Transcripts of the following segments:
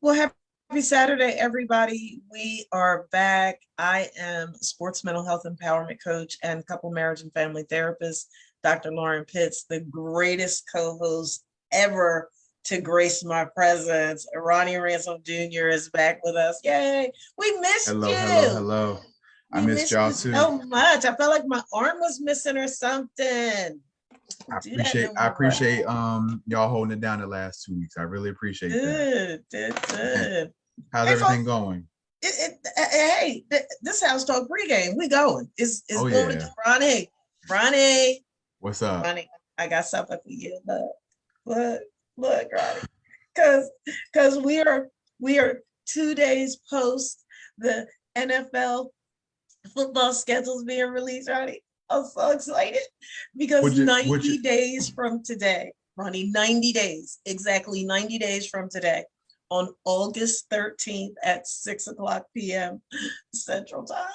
Well, happy Saturday, everybody. We are back. I am sports mental health empowerment coach and couple marriage and family therapist, Dr. Lauren Pitts, the greatest co-host ever to grace my presence. Ronnie Ransome Jr. is back with us. Yay! We missed Hello, hello, you. hello. I We missed missed y'all you too. so much. I felt like my arm was missing or something. I Do that appreciate no I more. appreciate y'all holding it down the last 2 weeks. I really appreciate that. Good. How's Hey, everything folks. going? Hey, this house talk pregame. We going. It's Oh going to yeah. do. Ronnie, What's up? Ronnie. I got something for you. Look, Ronnie. Because we are 2 days post the NFL football schedules being released, Ronnie. I'm so excited because Would you 90 days from today, Ronnie, 90 days, exactly 90 days from today, on August 13th at 6 o'clock p.m. Central Time,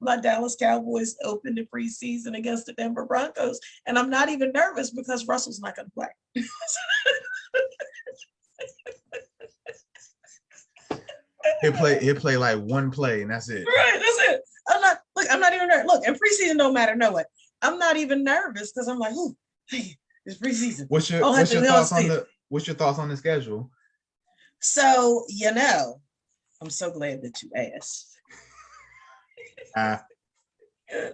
my Dallas Cowboys open the preseason against the Denver Broncos. And I'm not even nervous because Russell's not going to play. he'll play like one play and that's it. Right, that's it. I'm not even nervous. Look, and preseason don't matter, no way. I'm not even nervous because I'm like, ooh, hey, it's preseason. What's your what's your thoughts on the schedule? So, I'm so glad that you asked.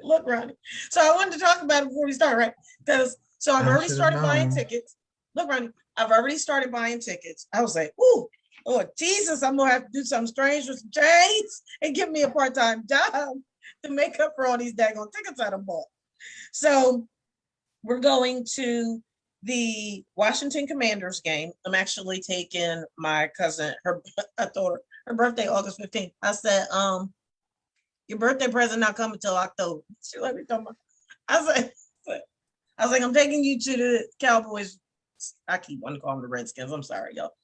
Look, Ronnie. So I wanted to talk about it before we start, right? Because I've already started buying tickets. Look, Ronnie, I've already started buying tickets. I was like, ooh, oh Jesus, I'm gonna have to do something strange with some trades and give me a part-time job to make up for all these daggone tickets I done bought. So we're going to the Washington Commanders game. I'm actually taking my cousin. I told her birthday August 15th. I said, your birthday present not coming until October. She let me come. I was like, I'm taking you to the Cowboys. I keep wanting to call them the Redskins. I'm sorry, y'all.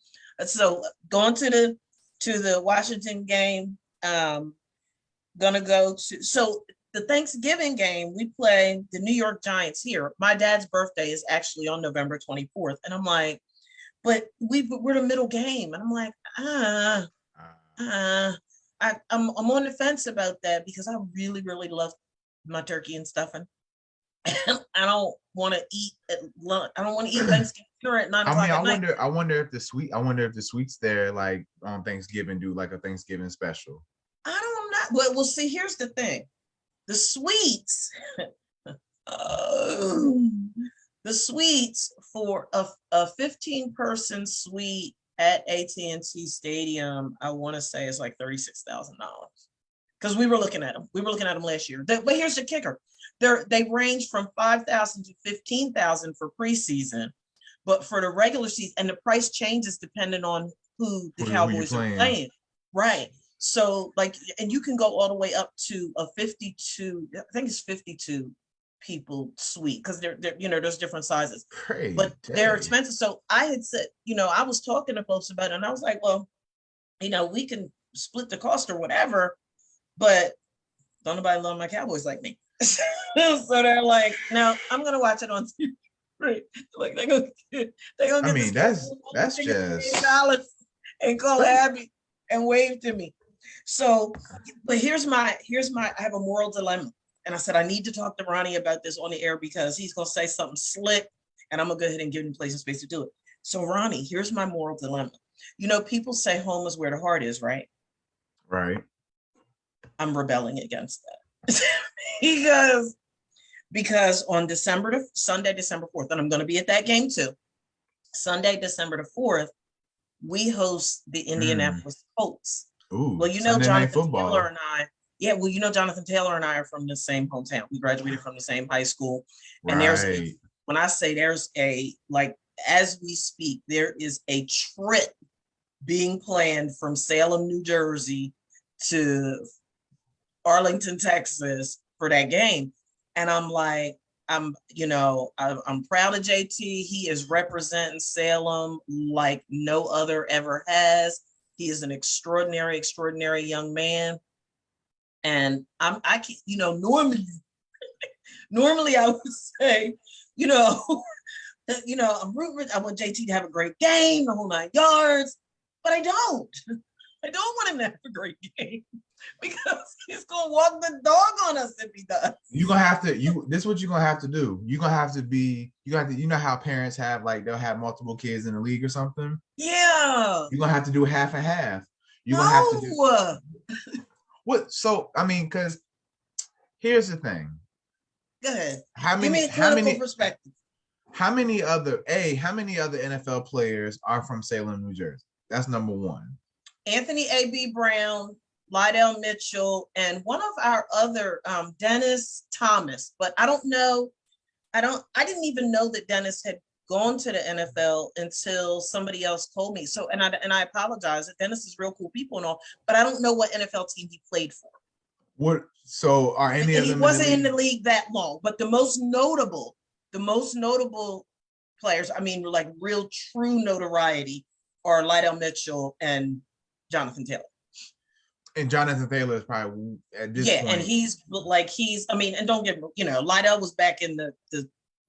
So going to the Washington game. Gonna go to the Thanksgiving game. We play the New York Giants here. My dad's birthday is actually on November 24th, and I'm like, but we're the middle game, and I'm like, I'm on the fence about that because I really, really love my turkey and stuffing. I don't want to eat at lunch. I don't want to eat Thanksgiving dinner at 9 o'clock at night. I wonder if the sweets there like on Thanksgiving do like a Thanksgiving special. I don't know. Well, see, here's the thing. The sweets, the sweets for a 15-person suite at AT&T Stadium, I want to say is like $36,000. Because we were looking at them. We were looking at them last year. But here's the kicker. They range from $5,000 to $15,000 for preseason. But for the regular season, and the price changes depending on who the Cowboys are playing. Right. So and you can go all the way up to a 52, I think it's 52 people suite because they're there's different sizes. But they're expensive. So I had said, I was talking to folks about it and I was like, well, we can split the cost or whatever, but don't nobody love my Cowboys like me. So they're like, no, I'm gonna watch it on TV. Right. Like they're gonna I mean, that's just $8 and call Abby and wave to me. So, but here's my I have a moral dilemma. And I said, I need to talk to Ronnie about this on the air because he's going to say something slick and I'm going to go ahead and give him place and space to do it. So Ronnie, here's my moral dilemma. People say home is where the heart is, right? Right. I'm rebelling against that because on Sunday, December 4th, and I'm going to be at that game too. Sunday, December the 4th, we host the Indianapolis Colts. Ooh, well, Jonathan Taylor and I. Yeah, well, Jonathan Taylor and I are from the same hometown. We graduated from the same high school. And when I say there's as we speak, there is a trip being planned from Salem, New Jersey to Arlington, Texas for that game. And I'm like, I'm proud of JT. He is representing Salem like no other ever has. He is an extraordinary, extraordinary young man. And normally I would say, I'm rooting. I want JT to have a great game, the whole 9 yards. but I don't. I don't want him to have a great game because he's gonna walk the dog on us if he does. You're gonna have to. This is what you're gonna have to do. You're gonna have to be. You got to. You know how parents have like they'll have multiple kids in the league or something. Yeah. You're gonna have to do half and half. You're no. gonna have to do what? So I mean, because here's the thing. Go ahead. How many? Give me a how many perspective. How many other NFL players are from Salem, New Jersey? That's number one. Anthony A.B. Brown, Lydell Mitchell, and one of our other Dennis Thomas. But I don't know. I didn't even know that Dennis had gone to the NFL until somebody else told me. So, and I apologize. Dennis is real cool people and all, but I don't know what NFL team he played for. What? So are any of them? He wasn't in the league that long, but the most notable players, I mean, like real true notoriety, are Lydell Mitchell and Jonathan Taylor. And Jonathan Taylor is probably at this point. And he's I mean, and don't get me, Lydell was back in the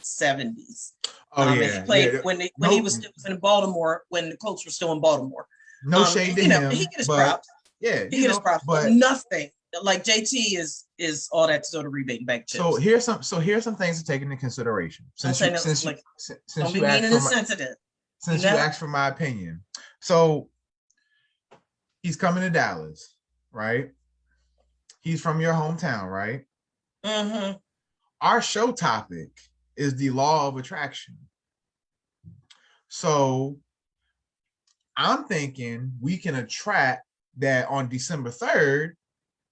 70s. Oh yeah. He played when he was still in Baltimore, when the Colts were still in Baltimore. No shade to him. He get his props. Yeah. He get his props, but nothing. Like JT is all that sort of rebating back chips. So here's some things to take into consideration. Since you asked for my opinion. So he's coming to Dallas, right? He's from your hometown, right? Mm-hmm. Our show topic is the law of attraction. So I'm thinking we can attract that on December 3rd.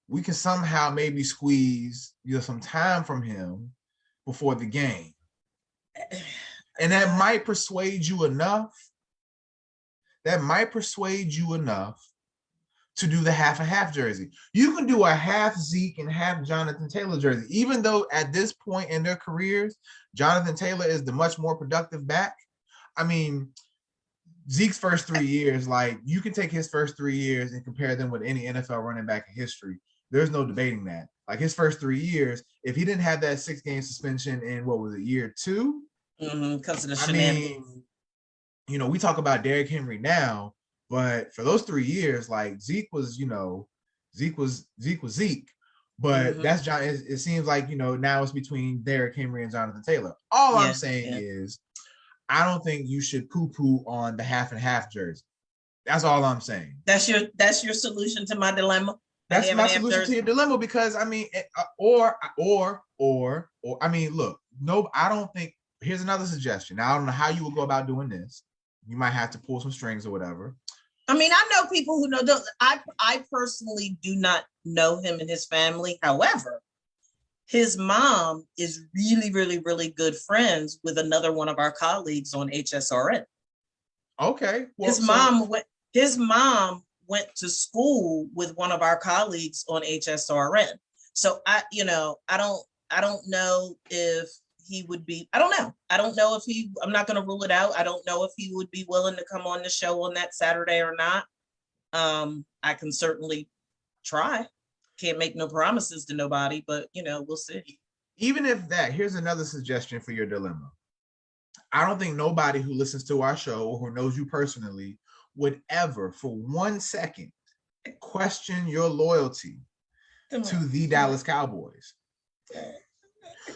We can somehow maybe squeeze some time from him before the game. And that might persuade you enough. To do the half and half jersey. You can do a half Zeke and half Jonathan Taylor jersey, even though at this point in their careers, Jonathan Taylor is the much more productive back. I mean, Zeke's first 3 years, like you can take his first 3 years and compare them with any NFL running back in history. There's no debating that. Like his first 3 years, if he didn't have that 6-game suspension in what was it, year 2? Because of the shenanigans. I mean, we talk about Derrick Henry now, but for those 3 years, like Zeke was Zeke. But that's John. It seems like now it's between Derrick Henry and Jonathan Taylor. All I'm saying is, I don't think you should poo-poo on the half and half jersey. That's all I'm saying. That's your solution to my dilemma. That's my solution to your dilemma, because I mean, or I mean, look, no, I don't think. Here's another suggestion. Now I don't know how you would go about doing this. You might have to pull some strings or whatever. I mean, I know people who know. I personally do not know him and his family. However, his mom is really, really, really good friends with another one of our colleagues on HSRN. Okay. Well, his mom went to school with one of our colleagues on HSRN. So I don't know if he would be, I don't know if I'm not going to rule it out. I don't know if he would be willing to come on the show on that Saturday or not. I can certainly try. Can't make no promises to nobody, but we'll see. Even if that, here's another suggestion for your dilemma. I don't think nobody who listens to our show or who knows you personally would ever for 1 second question your loyalty to the Dallas Cowboys.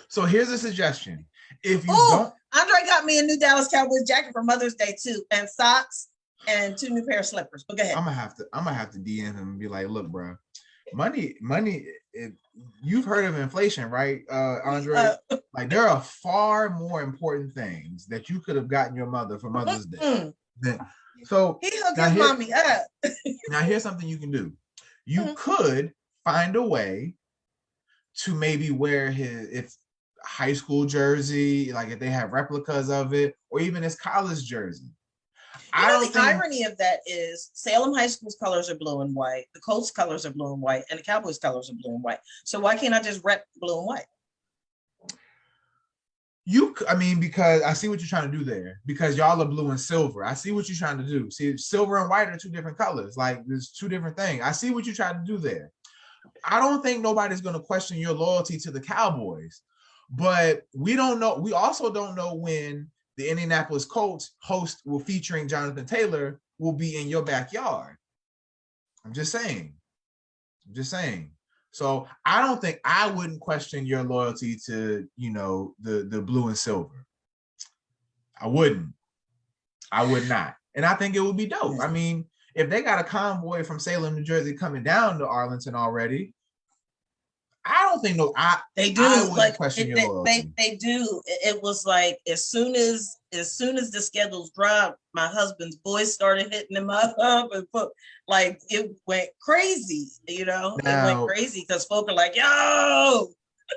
So here's a suggestion. If you don't, Andre got me a new Dallas Cowboys jacket for Mother's Day too, and socks and 2 new pair of slippers. But go ahead. I'm gonna have to DM him and be like, look, bro, money. You've heard of inflation, right, Andre? Like there are far more important things that you could have gotten your mother for Mother's Day. So he hooked his mommy up. Now here's something you can do. You could find a way to maybe wear his high school jersey, like if they have replicas of it, or even his college jersey. The irony of that is Salem High School's colors are blue and white, the Colts colors are blue and white, and the Cowboys colors are blue and white. So why can't I just rep blue and white? Because I see what you're trying to do there, because y'all are blue and silver. I see what you're trying to do. See, silver and white are 2 different colors. Like there's 2 different things. I see what you're trying to do there. I don't think nobody's going to question your loyalty to the Cowboys, but we don't know. We also don't know when the Indianapolis Colts will featuring Jonathan Taylor will be in your backyard. I'm just saying. So I wouldn't question your loyalty to, the blue and silver. I wouldn't. I would not. And I think it would be dope. I mean, if they got a convoy from Salem, New Jersey coming down to Arlington already, I don't think they do. I wouldn't like question your loyalty. They do. It was like as soon as the schedules dropped, my husband's boys started hitting him up and like it went crazy. It went crazy because folk are like, yo.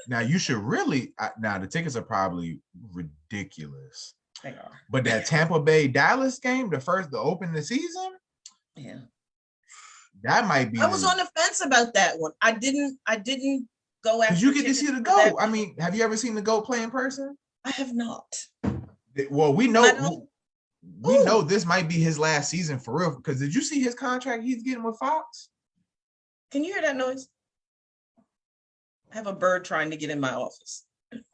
Now you should really. Now the tickets are probably ridiculous. They are. But that Tampa Bay Dallas game, the open the season, yeah, that might be. I was on the fence about that one. I didn't go after. Did you get to see the GOAT? I mean, have you ever seen the GOAT play in person? I have not. Well, we know this might be his last season for real. Because did you see his contract he's getting with Fox? Can you hear that noise? I have a bird trying to get in my office.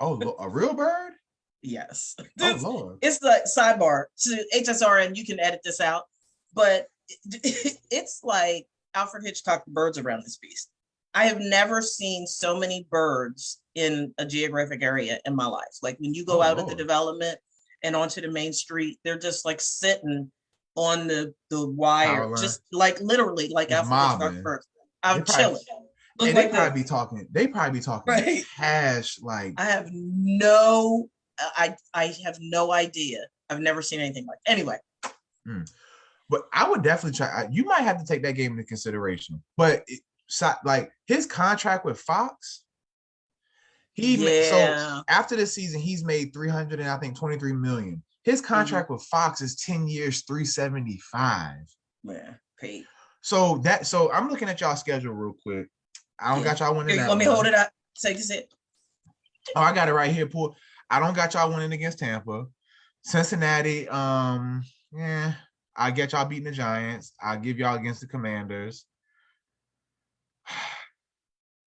Oh, a real bird? Yes. Oh, Lord. It's the sidebar to HSR, and you can edit this out. But it's like Alfred Hitchcock, the birds around this beast. I have never seen so many birds in a geographic area in my life. Like when you go out of the development and onto the main street, they're just like sitting on the wire, just like literally like Alfred Hitchcock birds. I'm chilling. They probably be talking right. Cash. Like I have no idea. I've never seen anything like. Anyway. But I would definitely try. You might have to take that game into consideration. But like his contract with Fox, so after this season he's made 23 million. His contract with Fox is 10 years, 375. Yeah, paid. So I'm looking at y'all schedule real quick. I don't got y'all winning. Let me hold it up. Take it. Oh, I got it right here, Paul. I don't got y'all winning against Tampa. Cincinnati, I get y'all beating the Giants. I'll give y'all against the Commanders.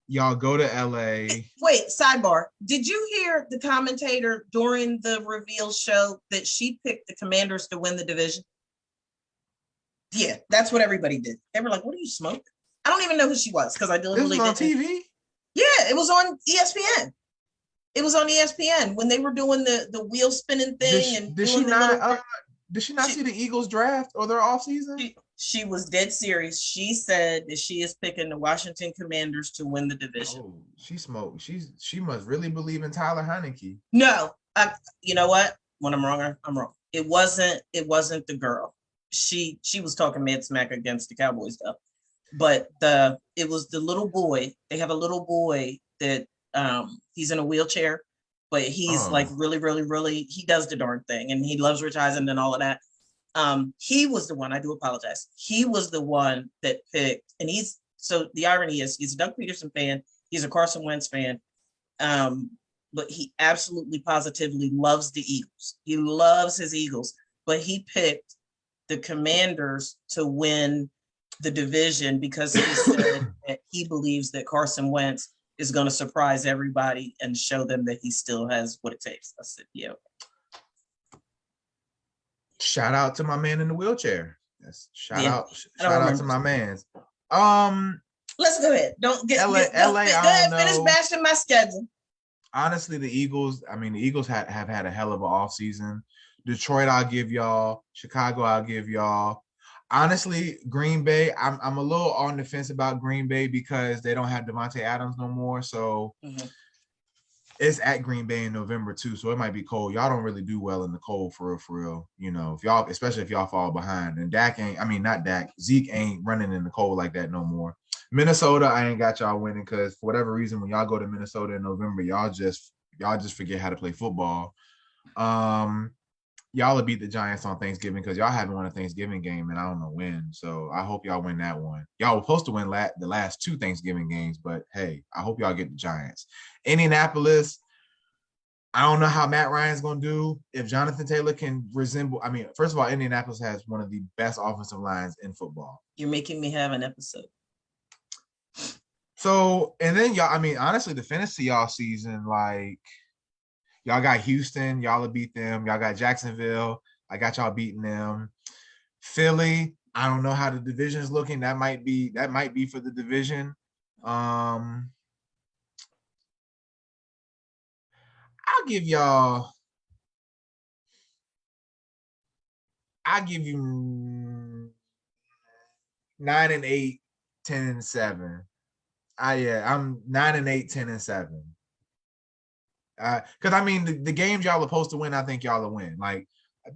Y'all go to LA. Wait, sidebar. Did you hear the commentator during the reveal show that she picked the Commanders to win the division? Yeah, that's what everybody did. They were like, what are you smoking? I don't even know who she was because I deliberately didn't. This was on TV? Yeah, it was on ESPN. It was on ESPN when they were doing the wheel spinning thing. Did she not see the Eagles draft or their offseason? She was dead serious. She said that she is picking the Washington Commanders to win the division. Oh, she smoked. She must really believe in Tyler Heineke. No, you know what? When I'm wrong, I'm wrong. It wasn't the girl. She was talking mad smack against the Cowboys though. But it was the little boy. They have a little boy that he's in a wheelchair, but he's like really, really, really, he does the darn thing and he loves Rich Eisen and all of that. He was the one, I do apologize. He was the one that picked, and so the irony is he's a Doug Peterson fan. He's a Carson Wentz fan. But he absolutely positively loves the Eagles. He loves his Eagles, but he picked the Commanders to win the division because he said that he believes that Carson Wentz is going to surprise everybody and show them that he still has what it takes. I said, yeah. Shout out to my man in the wheelchair. Shout out to my man. Let's go ahead. Don't get LA. Go ahead, finish bashing my schedule. Honestly, the Eagles have had a hell of an offseason. Detroit, I'll give y'all. Chicago, I'll give y'all. Honestly, Green Bay, I'm a little on the fence about Green Bay because they don't have Devontae Adams no more. So it's at Green Bay in November too. So it might be cold. Y'all don't really do well in the cold for real. You know, especially if y'all fall behind. And Zeke ain't running in the cold like that no more. Minnesota, I ain't got y'all winning because for whatever reason, when y'all go to Minnesota in November, y'all just forget how to play football. Y'all will beat the Giants on Thanksgiving because y'all haven't won a Thanksgiving game and I don't know when. So I hope y'all win that one. Y'all were supposed to win the last two Thanksgiving games, but hey, I hope y'all get the Giants. Indianapolis, I don't know how Matt Ryan's going to do. If Jonathan Taylor can first of all, Indianapolis has one of the best offensive lines in football. You're making me have an episode. So, and then y'all, honestly, the finish to y'all season, like, y'all got Houston, y'all will beat them. Y'all got Jacksonville, I got y'all beating them. Philly, I don't know how the division is looking. That might be for the division. I'll give y'all. I give you 9-8, 10-7. I'm 9-8, 10-7. Because I mean the games y'all are supposed to win, I think y'all will win. Like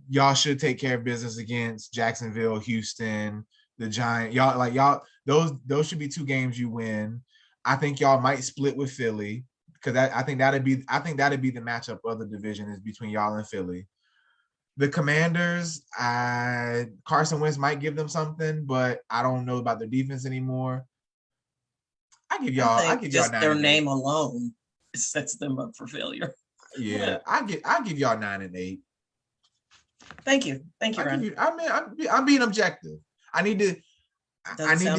y'all should take care of business against Jacksonville, Houston, the Giants. Y'all those should be 2 games you win. I think y'all might split with Philly because I think that'd be the matchup of the division is between y'all and Philly. The Commanders, Carson Wentz might give them something, but I don't know about their defense anymore. I give y'all just 9 their name alone sets them up for failure. Yeah, I give y'all 9-8. Thank you, Ronnie. I'm being objective. I need to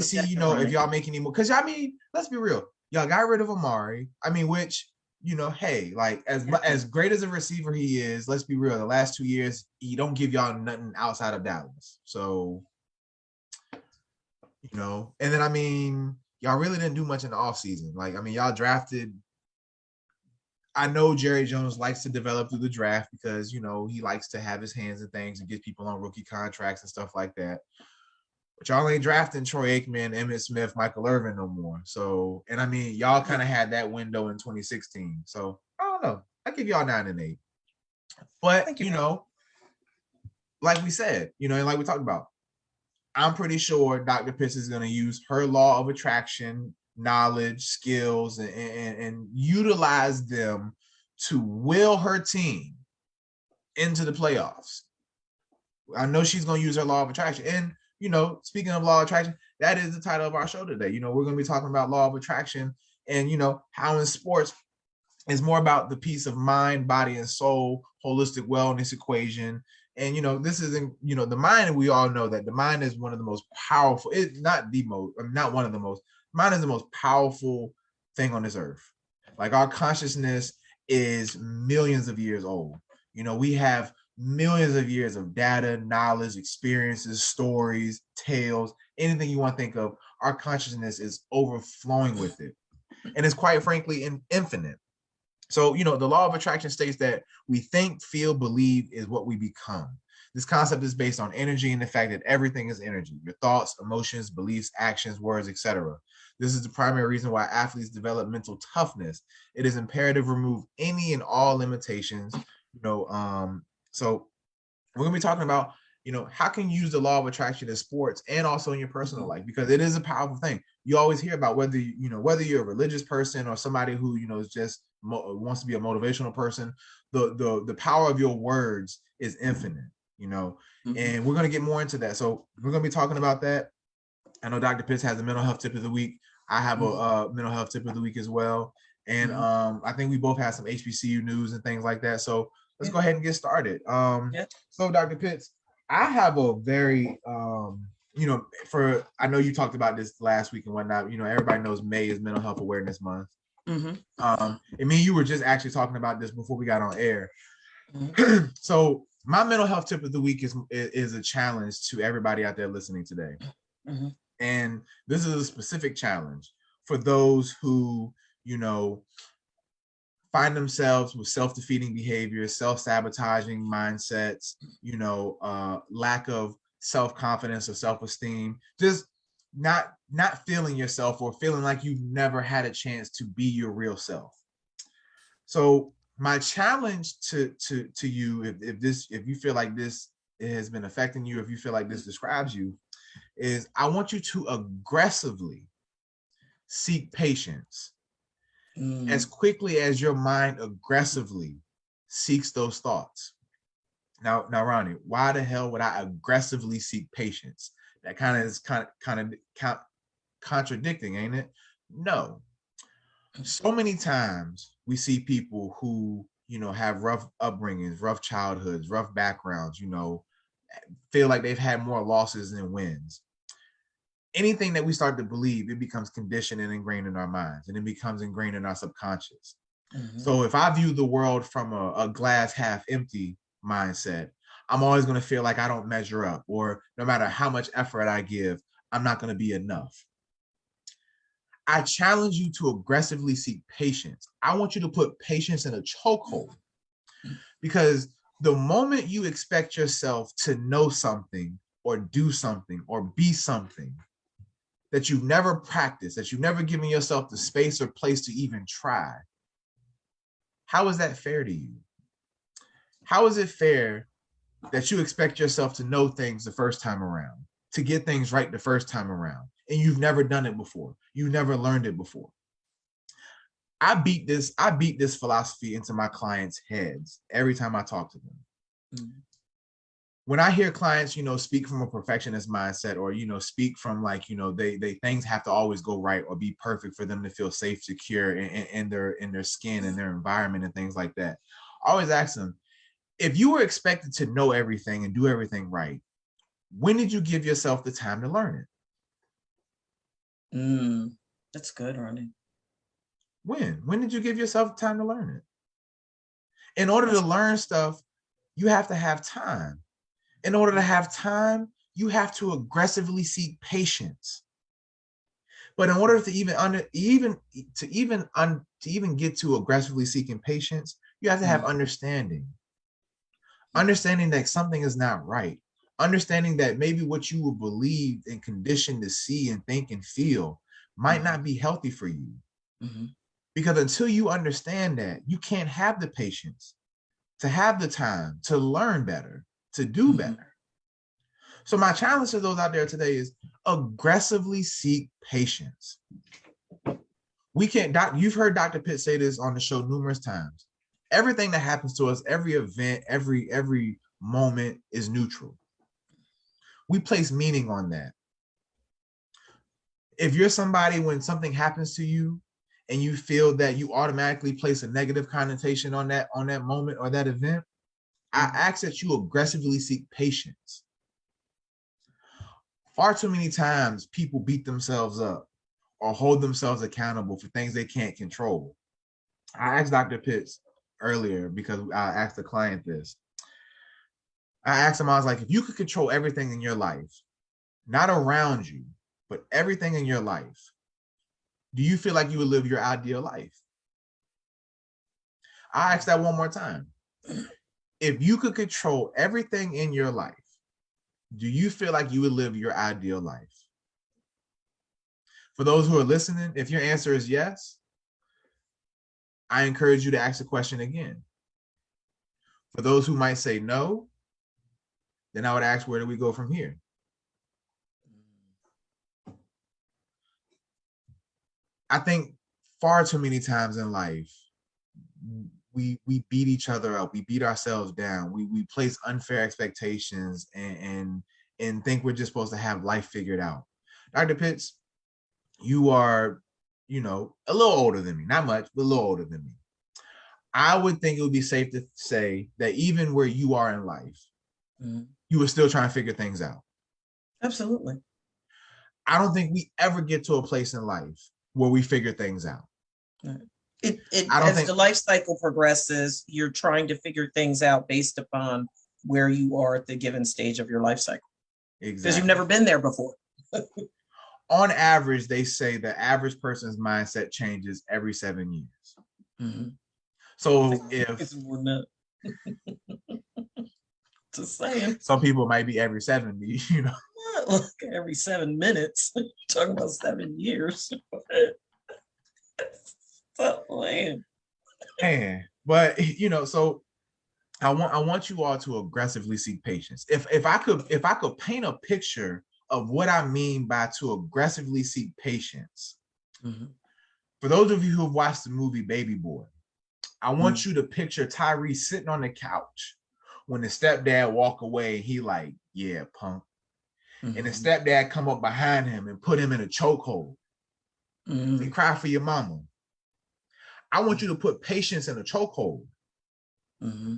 see, if y'all make any more. Because I mean, let's be real. Y'all got rid of Amari. I mean, which hey, like as great as a receiver he is, let's be real. The last 2 years, he don't give y'all nothing outside of Dallas. So, and then I mean, y'all really didn't do much in the offseason. Like, I mean, y'all drafted. I know Jerry Jones likes to develop through the draft because, he likes to have his hands in things and get people on rookie contracts and stuff like that. But y'all ain't drafting Troy Aikman, Emmitt Smith, Michael Irvin no more. So, and I mean, y'all kind of had that window in 2016. So, I don't know. I give y'all 9-8. But, like we said, and like we talked about, I'm pretty sure Dr. Pitts is going to use her law of attraction, knowledge, skills, and utilize them to will her team into the playoffs. I know she's going to use her law of attraction. And, speaking of law of attraction, that is the title of our show today. We're going to be talking about law of attraction and, how in sports it's more about the peace of mind, body, and soul, holistic wellness equation. And, this isn't, the mind, we all know that the mind is one of the most powerful, it's not the most, not one of the most, mind is the most powerful thing on this earth. Like our consciousness is millions of years old. We have millions of years of data, knowledge, experiences, stories, tales, anything you want to think of. Our consciousness is overflowing with it. And it's quite frankly infinite. So, the law of attraction states that we think, feel, believe is what we become. This concept is based on energy and the fact that everything is energy. Your thoughts, emotions, beliefs, actions, words, etc. This is the primary reason why athletes develop mental toughness. It is imperative to remove any and all limitations. So we're going to be talking about, how can you use the law of attraction in sports and also in your personal life, because it is a powerful thing. You always hear about whether you're a religious person or somebody who, is just wants to be a motivational person. The power of your words is infinite, and we're going to get more into that. So we're going to be talking about that. I know Dr. Pitts has a mental health tip of the week. I have a mental health tip of the week as well. And I think we both have some HBCU news and things like that. So let's go ahead and get started. So Dr. Pitts, I have a very, I know you talked about this last week and whatnot. Everybody knows May is Mental Health Awareness Month. And me and you were just actually talking about this before we got on air. So my mental health tip of the week is a challenge to everybody out there listening today. And this is a specific challenge for those who, find themselves with self-defeating behaviors, self-sabotaging mindsets, lack of self-confidence or self-esteem, just not feeling yourself or feeling like you've never had a chance to be your real self. So my challenge to you, if you feel like this has been affecting you, if you feel like this describes you, is I want you to aggressively seek patience as quickly as your mind aggressively seeks those thoughts. Now, Ronnie, why the hell would I aggressively seek patience? That kind of contradicting, ain't it? No. So many times we see people who, have rough upbringings, rough childhoods, rough backgrounds, feel like they've had more losses than wins. Anything that we start to believe, it becomes conditioned and ingrained in our minds, and it becomes ingrained in our subconscious. So if I view the world from a glass half empty mindset, I'm always going to feel like I don't measure up, or no matter how much effort I give, I'm not going to be enough. I challenge you to aggressively seek patience. I want you to put patience in a chokehold, because the moment you expect yourself to know something or do something or be something that you've never practiced, that you've never given yourself the space or place to even try, how is that fair to you? How is it fair that you expect yourself to know things the first time around, to get things right the first time around, and you've never done it before? You've never learned it before. I beat this philosophy into my clients' heads every time I talk to them. Mm-hmm. When I hear clients, speak from a perfectionist mindset, or, speak from like, they things have to always go right or be perfect for them to feel safe, secure in their skin and their environment and things like that, I always ask them, if you were expected to know everything and do everything right, when did you give yourself the time to learn it? That's good, Ronnie. When did you give yourself time to learn it? In order to learn stuff, you have to have time. In order to have time, you have to aggressively seek patience. But in order to even get to aggressively seeking patience, you have to have understanding. Understanding that something is not right. Understanding that maybe what you were believed and conditioned to see and think and feel might not be healthy for you. Mm-hmm. Because until you understand that, you can't have the patience to have the time to learn better, to do better. So my challenge to those out there today is aggressively seek patience. You've heard Dr. Pitt say this on the show numerous times. Everything that happens to us, every event, every moment is neutral. We place meaning on that. If you're somebody, when something happens to you and you feel that you automatically place a negative connotation on that moment or that event, I ask that you aggressively seek patience. Far too many times people beat themselves up or hold themselves accountable for things they can't control. I asked Dr. Pitts earlier, because I asked the client this. I asked him, I was like, if you could control everything in your life, not around you, but everything in your life, do you feel like you would live your ideal life? I asked that one more time. If you could control everything in your life, do you feel like you would live your ideal life? For those who are listening, if your answer is yes, I encourage you to ask the question again. For those who might say no, then I would ask, where do we go from here? I think far too many times in life, we beat each other up, we beat ourselves down, we place unfair expectations and think we're just supposed to have life figured out. Dr. Pitts, you are, a little older than me, not much, but a little older than me. I would think it would be safe to say that even where you are in life, you were still trying to figure things out. Absolutely. I don't think we ever get to a place in life where we figure things out. As the life cycle progresses, you're trying to figure things out based upon where you are at the given stage of your life cycle. Exactly. Because you've never been there before. On average, they say the average person's mindset changes every 7 years. Mm-hmm. So if just saying, some people might be every 70, Look, every 7 minutes. You're talking about 7 years. So lame. Man, but so I want you all to aggressively seek patience. If I could paint a picture of what I mean by to aggressively seek patience. Mm-hmm. For those of you who have watched the movie Baby Boy, I want you to picture Tyrese sitting on the couch when the stepdad walk away. He like, yeah, punk. Mm-hmm. And the stepdad come up behind him and put him in a chokehold. Mm-hmm. Say, cry for your mama. I want you to put patience in a chokehold. Mm-hmm.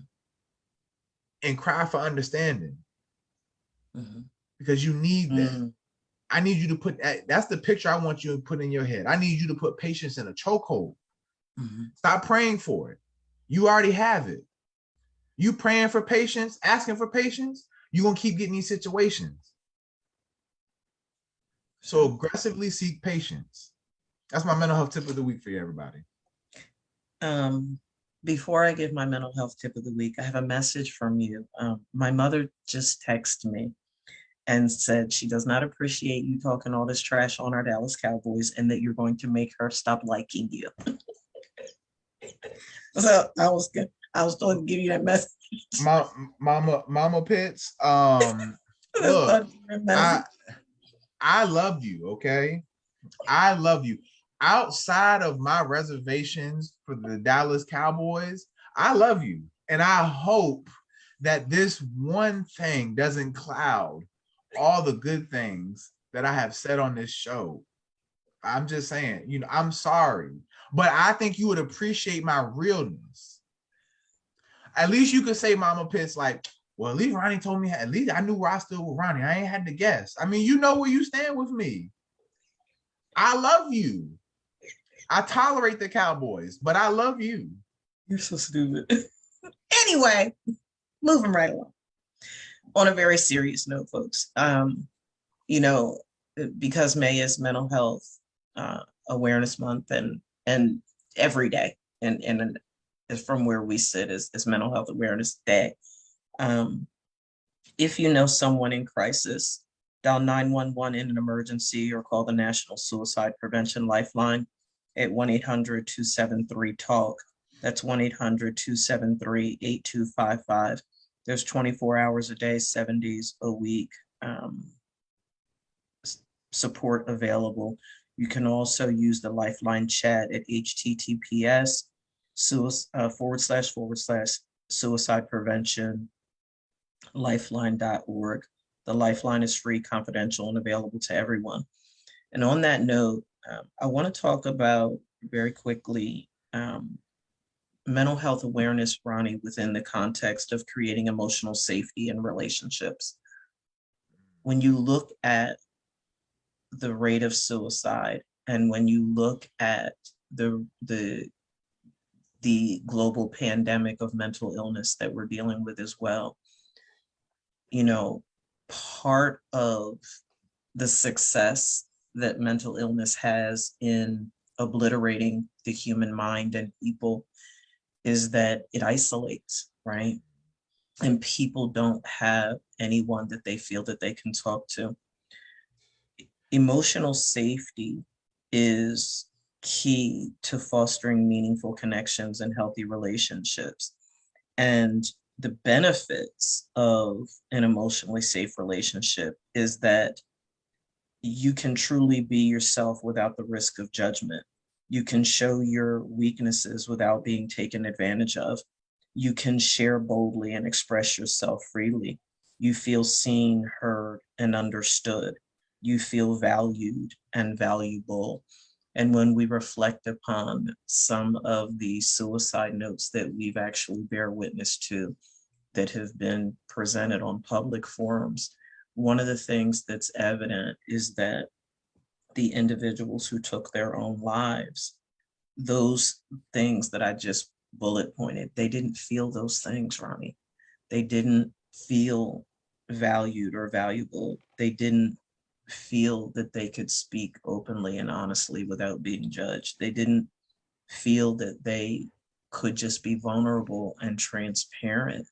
And cry for understanding. Mm-hmm. Because you need that. I need you to put that's the picture I want you to put in your head. I need you to put patience in a chokehold. Mm-hmm. Stop praying for it. You already have it. You praying for patience, asking for patience, you're gonna keep getting these situations. So aggressively seek patience. That's my mental health tip of the week for you, everybody. Before I give my mental health tip of the week, I have a message from you. My mother just texted me and said she does not appreciate you talking all this trash on our Dallas Cowboys and that you're going to make her stop liking you. So I was going to give you that message. Mama Pitts, look, I love you, okay? I love you. Outside of my reservations for the Dallas Cowboys, I love you. And I hope that this one thing doesn't cloud all the good things that I have said on this show. I'm just saying, I'm sorry, but I think you would appreciate my realness. At least you could say, Mama Pitts, like, well, at least Ronnie told me, at least I knew where I stood with Ronnie. I ain't had to guess. I mean, you know where you stand with me. I love you. I tolerate the Cowboys, but I love you. You're so stupid. Anyway, moving right along. On a very serious note, folks, because May is Mental Health Awareness Month, and every day, and from where we sit is Mental Health Awareness Day. If you know someone in crisis, dial 911 in an emergency or call the National Suicide Prevention Lifeline at 1-800-273-TALK. That's 1-800-273-8255. There's 24 hours a day, 7 days a week support available. You can also use the Lifeline chat at https / suicide prevention lifeline.org. The Lifeline is free, confidential, and available to everyone. And on that note, I want to talk about very quickly mental health awareness, Ronnie, within the context of creating emotional safety in relationships. When you look at the rate of suicide, and when you look at the global pandemic of mental illness that we're dealing with as well, part of the success that mental illness has in obliterating the human mind and people is that it isolates, right? And people don't have anyone that they feel that they can talk to. Emotional safety is key to fostering meaningful connections and healthy relationships. And the benefits of an emotionally safe relationship is that you can truly be yourself without the risk of judgment. You can show your weaknesses without being taken advantage of. You can share boldly and express yourself freely. You feel seen, heard, and understood. You feel valued and valuable. And when we reflect upon some of the suicide notes that we've actually bear witness to that have been presented on public forums, one of the things that's evident is that the individuals who took their own lives, those things that I just bullet pointed, they didn't feel those things, Ronnie. They didn't feel valued or valuable. They didn't feel that they could speak openly and honestly without being judged. They didn't feel that they could just be vulnerable and transparent.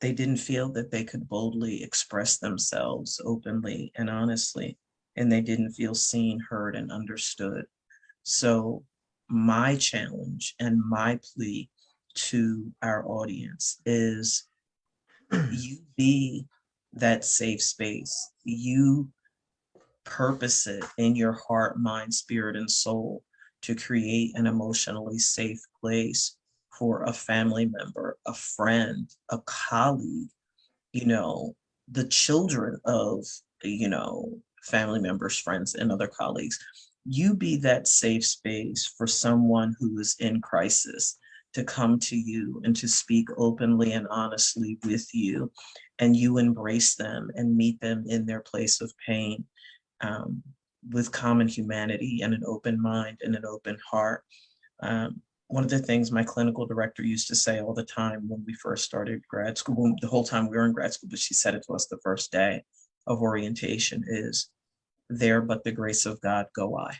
They didn't feel that they could boldly express themselves openly and honestly, and they didn't feel seen, heard, and understood. So my challenge and my plea to our audience is you be that safe space. You purpose it in your heart, mind, spirit, and soul to create an emotionally safe place for a family member, a friend, a colleague, the children of, family members, friends, and other colleagues. You be that safe space for someone who is in crisis to come to you and to speak openly and honestly with you, and you embrace them and meet them in their place of pain with common humanity and an open mind and an open heart. one of the things my clinical director used to say all the time when we first started grad school, the whole time we were in grad school, but she said it to us the first day of orientation is, there but the grace of God go I.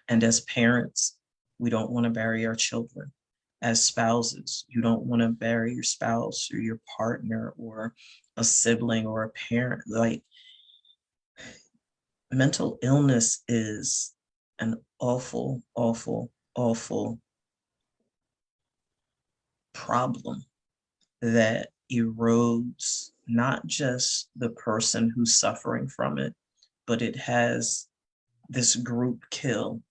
And as parents, we don't want to bury our children. As spouses, you don't want to bury your spouse or your partner or a sibling or a parent. Like, mental illness is an awful, awful, awful problem that erodes not just the person who's suffering from it, but it has this group kill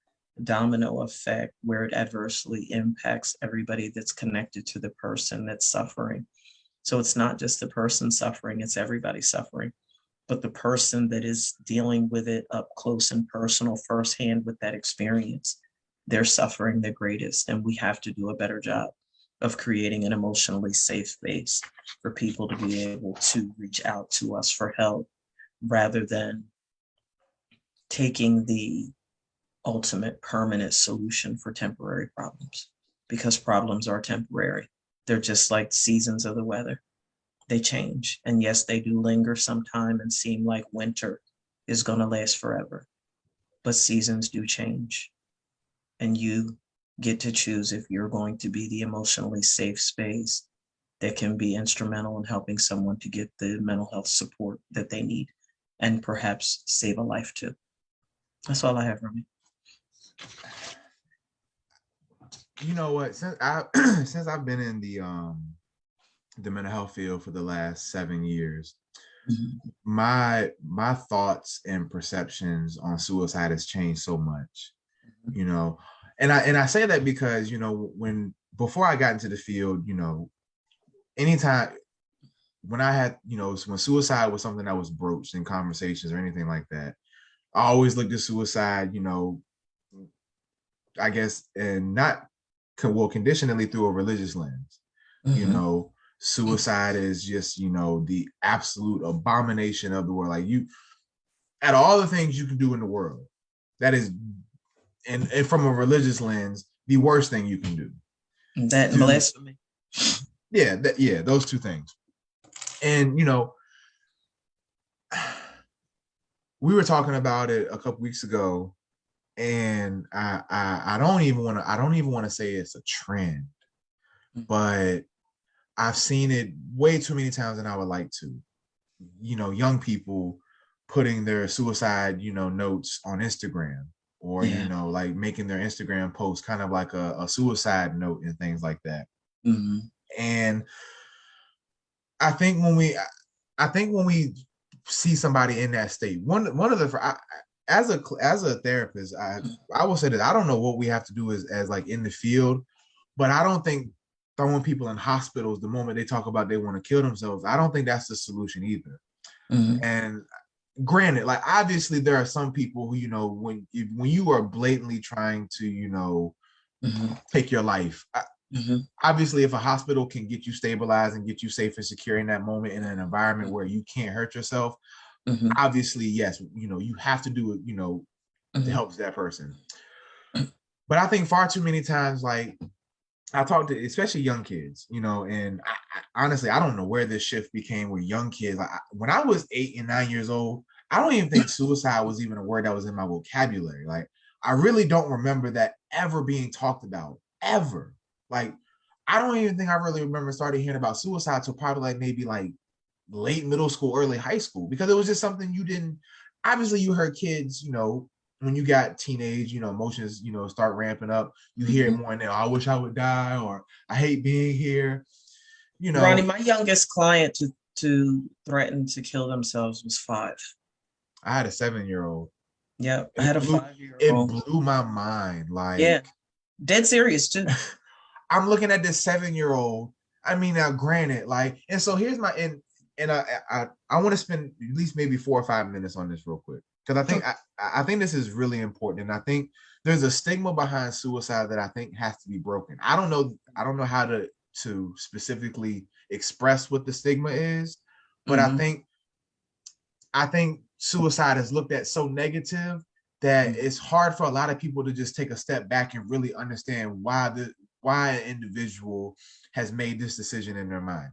domino effect where it adversely impacts everybody that's connected to the person that's suffering. So it's not just the person suffering, it's everybody suffering. But the person that is dealing with it up close and personal firsthand with that experience, they're suffering the greatest. And we have to do a better job of creating an emotionally safe space for people to be able to reach out to us for help rather than taking the ultimate permanent solution for temporary problems, because problems are temporary. They're just like seasons of the weather. They change. And yes, they do linger sometime and seem like winter is going to last forever. But seasons do change. And you get to choose if you're going to be the emotionally safe space that can be instrumental in helping someone to get the mental health support that they need and perhaps save a life too. That's all I have, Ronnie. You know what? Since I've been in the mental health field for the last 7 years, my thoughts and perceptions on suicide has changed so much. You know, and I say that because, you know, before I got into the field, you know, anytime when I had, you know, when suicide was something that was broached in conversations or anything like that, I always looked at suicide, you know, I guess, and not conditionally through a religious lens. You know, suicide is just, you know, the absolute abomination of the world. Like, you, at all the things you can do in the world, that is, and from a religious lens, the worst thing you can do. That and blasphemy. Yeah, those two things. And, you know, we were talking about it a couple weeks ago, and I don't even want to say it's a trend, but I've seen it way too many times than I would like to. You know, young people putting their suicide, you know, notes on Instagram, or, you know, like making their Instagram post kind of like a suicide note and things like that. And I think when we see somebody in that state, one of the, as a therapist, I will say that I don't know what we have to do as like in the field, but I don't think throwing people in hospitals the moment they talk about they want to kill themselves, I don't think that's the solution either. And granted, like, obviously there are some people who, you know, when you are blatantly trying to, you know, take your life, obviously if a hospital can get you stabilized and get you safe and secure in that moment in an environment where you can't hurt yourself, obviously, yes, you know, you have to do it, you know, to help that person. But I think far too many times, like, I talk to especially young kids, you know, and I honestly, I don't know where this shift became with young kids. Like, when I was 8 and 9 years old, I don't even think suicide was even a word that was in my vocabulary. Like, I really don't remember that ever being talked about, ever. Like, I don't even think I really remember starting hearing about suicide till probably like maybe like late middle school, early high school, because it was just something you didn't, obviously you heard kids, you know, when you got teenage, you know, emotions, you know, start ramping up, you hear it more in there. I wish I would die, or I hate being here. You know, Ronnie, my youngest client to threaten to kill themselves was 5. I had a 7-year-old. Yeah, I had a 5-year-old. It blew my mind. Like, yeah, dead serious too. I'm looking at this 7-year-old. I mean, now granted, like, and so here's my and I want to spend at least maybe 4 or 5 minutes on this real quick, because I think this is really important, and I think there's a stigma behind suicide that I think has to be broken. I don't know how to specifically express what the stigma is, but I think suicide is looked at so negative that it's hard for a lot of people to just take a step back and really understand why an individual has made this decision in their mind.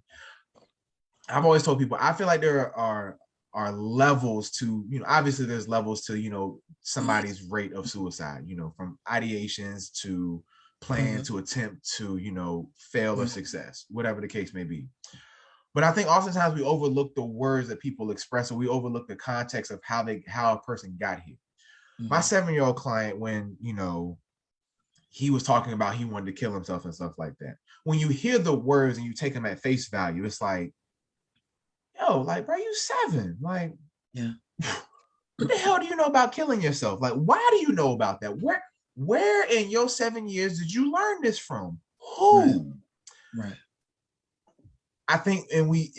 I've always told people, I feel like there are levels to, obviously there's levels to, somebody's rate of suicide, from ideations to plan to attempt to, fail or success, whatever the case may be. But I think oftentimes we overlook the words that people express, or we overlook the context of how a person got here. My 7-year-old client, when, he was talking about he wanted to kill himself and stuff like that. When you hear the words and you take them at face value, it's like, yo, like, bro, you 7. Like, yeah. What the hell do you know about killing yourself? Like, why do you know about that? Where in your 7 years did you learn this from? Who? Right. I think, and we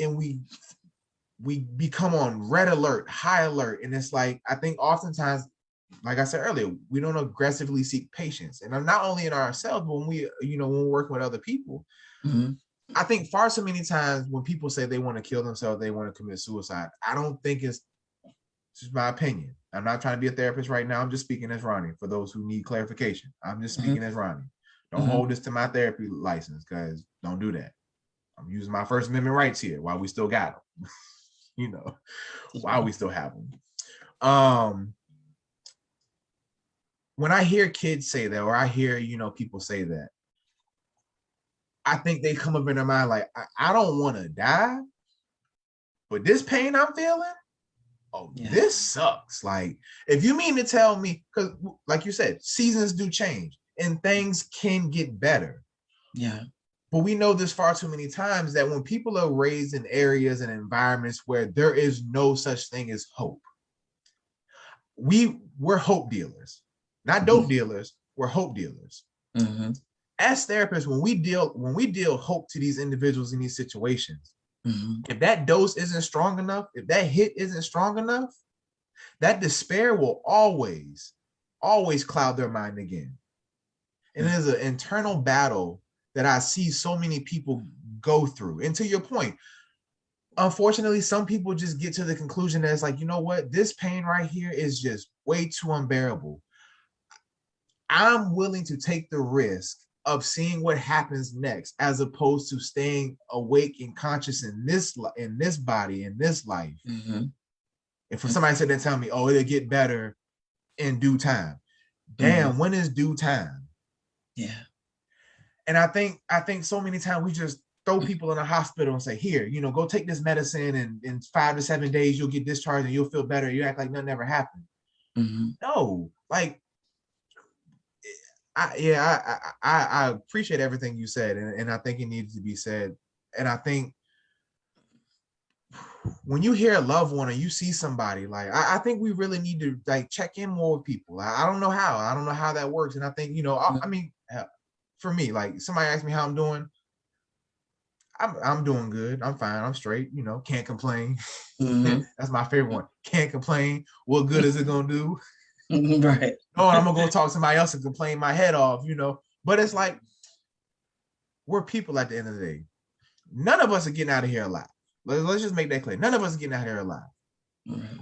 become on red alert, high alert. And it's like, I think oftentimes, like I said earlier, we don't aggressively seek patience. And I'm not only in ourselves, but when we're working with other people, I think far so many times when people say they want to kill themselves, they want to commit suicide, I don't think it's just my opinion. I'm not trying to be a therapist right now. I'm just speaking as Ronnie for those who need clarification. I'm just speaking as Ronnie. Don't hold this to my therapy license, guys. Don't do that. I'm using my First Amendment rights here while we still got them, while we still have them. When I hear kids say that, or I hear, people say that, I think they come up in their mind like, I don't want to die, but this pain I'm feeling, this sucks. Like, if you mean to tell me, because like you said, seasons do change and things can get better. Yeah. But we know this far too many times that when people are raised in areas and environments where there is no such thing as hope, we're hope dealers, not dope dealers. We're hope dealers. As therapists, when we deal hope to these individuals in these situations, if that dose isn't strong enough, if that hit isn't strong enough, that despair will always cloud their mind again. And there's an internal battle that I see so many people go through. And to your point, unfortunately, some people just get to the conclusion that it's like, you know what, this pain right here is just way too unbearable. I'm willing to take the risk of seeing what happens next, as opposed to staying awake and conscious in this body, in this life. And for somebody to then tell me, oh, it'll get better in due time. Damn, when is due time? Yeah. And I think so many times we just throw people in a hospital and say, here, go take this medicine, and in 5 to 7 days you'll get discharged and you'll feel better. You act like nothing ever happened. No, like, I appreciate everything you said, and I think it needs to be said. And I think when you hear a loved one or you see somebody, like, I think we really need to like check in more with people. I don't know how that works. And I think, I mean, for me, like, somebody asked me how I'm doing. I'm doing good. I'm fine. I'm straight. Can't complain. That's my favorite one. Can't complain. What good is it gonna do? Right. Oh, I'm gonna go talk to somebody else and complain my head off, But it's like, we're people at the end of the day. None of us are getting out of here alive. Let's just make that clear. None of us are getting out of here alive.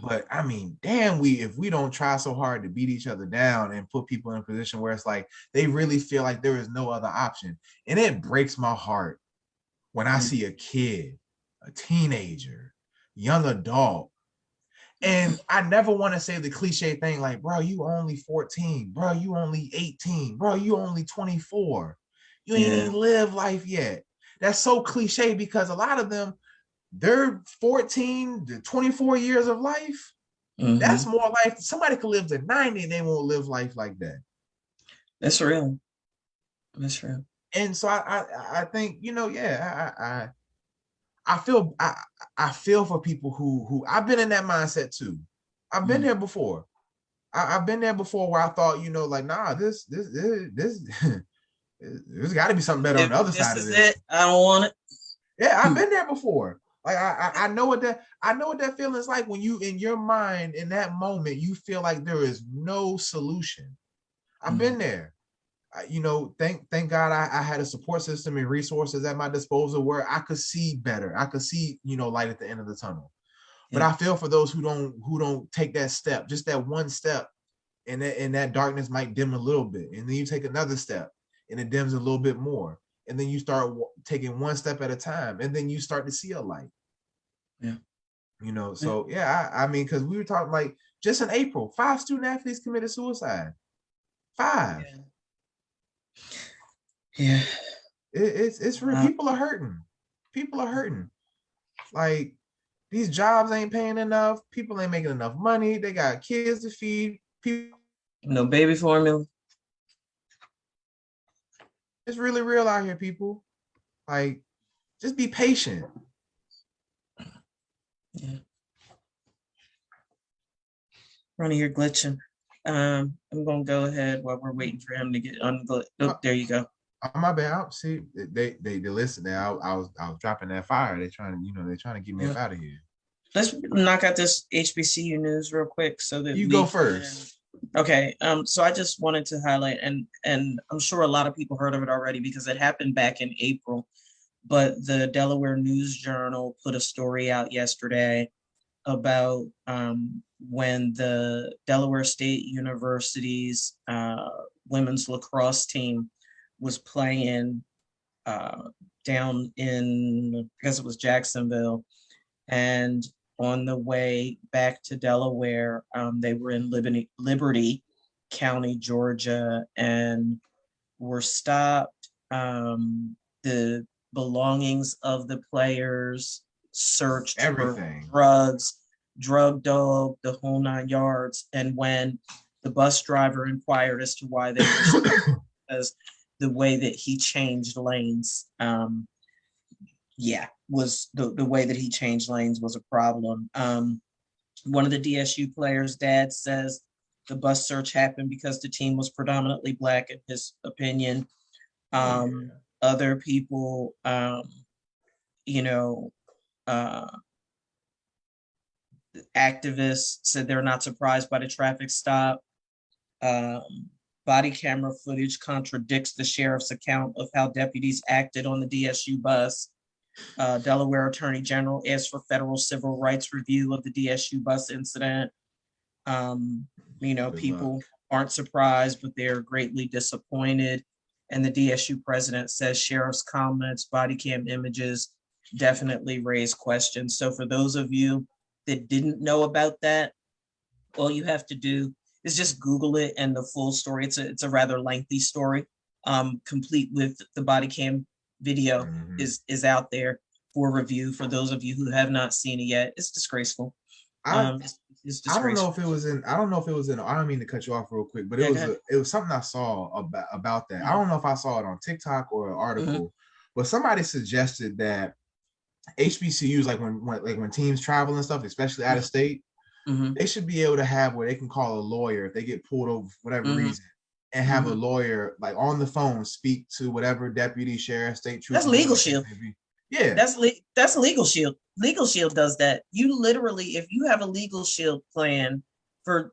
But I mean, damn, if we don't try so hard to beat each other down and put people in a position where it's like they really feel like there is no other option. And it breaks my heart when I see a kid, a teenager, young adult. And I never want to say the cliche thing like, bro, you only 14, bro, you only 18, bro, you only 24. You ain't even lived life yet. That's so cliche, because a lot of them, they're 14 to 24 years of life. That's more life. Somebody could live to 90 and they won't live life like that. That's real. That's real. And so I think, I feel for people who I've been in that mindset too. I've been there before. I've been there before where I thought, like, nah, this there's got to be something better on the other side of this. I don't want it. Yeah, I've been there before. Like, I know what that feeling is like when you, in your mind, in that moment, you feel like there is no solution. I've been there. Thank God I had a support system and resources at my disposal where I could see better. I could see, light at the end of the tunnel. But I feel for those who don't take that step, just that one step and that darkness might dim a little bit, and then you take another step and it dims a little bit more, and then you start taking one step at a time, and then you start to see a light. Yeah. You know, so I mean, because we were talking like just in April, 5 student athletes committed suicide. 5. Yeah. It's real. People are hurting. People are hurting. Like, these jobs ain't paying enough. People ain't making enough money. They got kids to feed. People, No baby formula. it's really real out here, people. Like, just be patient. Yeah. Ronnie, you're glitching. I'm gonna go ahead while we're waiting for him to get on. Oh, there you go. Oh, my bad. See, they listen. I was dropping that fire. They're trying to get me up out of here. Let's knock out this HBCU news real quick so that you go first. Okay. So I just wanted to highlight, and I'm sure a lot of people heard of it already because it happened back in April, but the Delaware News Journal put a story out yesterday about when the Delaware State University's women's lacrosse team was playing down in, I guess it was Jacksonville, and on the way back to Delaware, they were in Liberty County, Georgia, and were stopped. The belongings of the players searched, everything, for drugs, drug dog, the whole 9 yards. And when the bus driver inquired as to why they were stopped, because the way that he changed lanes, was the way that he changed lanes was a problem. One of the DSU players' dad says the bus search happened because the team was predominantly Black, in his opinion. Other people, activists said they're not surprised by the traffic stop. Body camera footage contradicts the sheriff's account of how deputies acted on the DSU bus. Delaware Attorney General asked for federal civil rights review of the DSU bus incident. People aren't surprised, but they're greatly disappointed. And the DSU president says sheriff's comments, body cam images definitely raise questions. So for those of you that didn't know about that, all you have to do is just Google it and the full story. It's a rather lengthy story, complete with the body cam video is out there for review. For those of you who have not seen it yet, it's disgraceful. It's disgraceful. I don't know if it was in. I don't mean to cut you off real quick, but it was something I saw about that. I don't know if I saw it on TikTok or an article, but somebody suggested that HBCUs, like when teams travel and stuff, especially out of state, they should be able to have where they can call a lawyer if they get pulled over for whatever reason, and have a lawyer like on the phone speak to whatever deputy, sheriff, state trooper. That's Legal Shield. Yeah, that's Legal Shield. Legal Shield does that. You literally, if you have a Legal Shield plan, for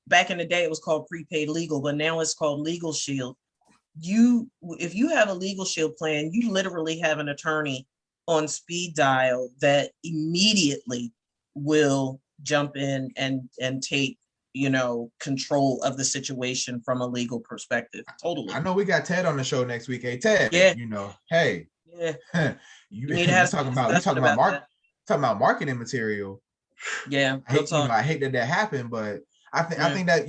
back in the day it was called prepaid legal, but now it's called Legal Shield. If you have a Legal Shield plan, you literally have an attorney on speed dial that immediately will jump in and take control of the situation from a legal perspective. Totally. I know we got Ted on the show next week. Hey Ted, hey, you need to have talking about marketing material. Yeah, I hate that happened, but I think that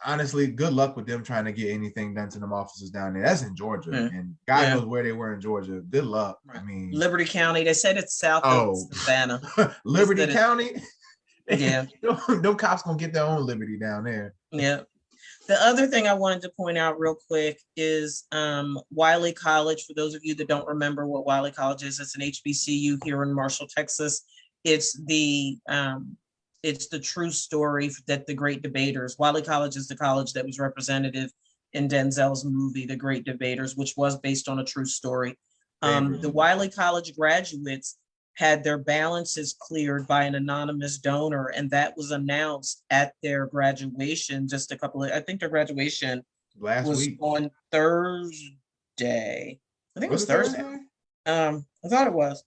honestly, good luck with them trying to get anything done to them officers down there. That's in Georgia, and God knows where they were in Georgia. Good luck. I mean, Liberty County. They said it's south of Savannah. Liberty County. Yeah, no cops gonna get their own liberty down there. Yeah. The other thing I wanted to point out real quick is Wiley College. For those of you that don't remember what Wiley College is, it's an HBCU here in Marshall, Texas. It's the true story that the Great Debaters. Wiley College is the college that was representative in Denzel's movie, The Great Debaters, which was based on a true story. The Wiley College graduates had their balances cleared by an anonymous donor, and that was announced at their graduation I think their graduation was week on Thursday. I think it was Thursday. I thought it was.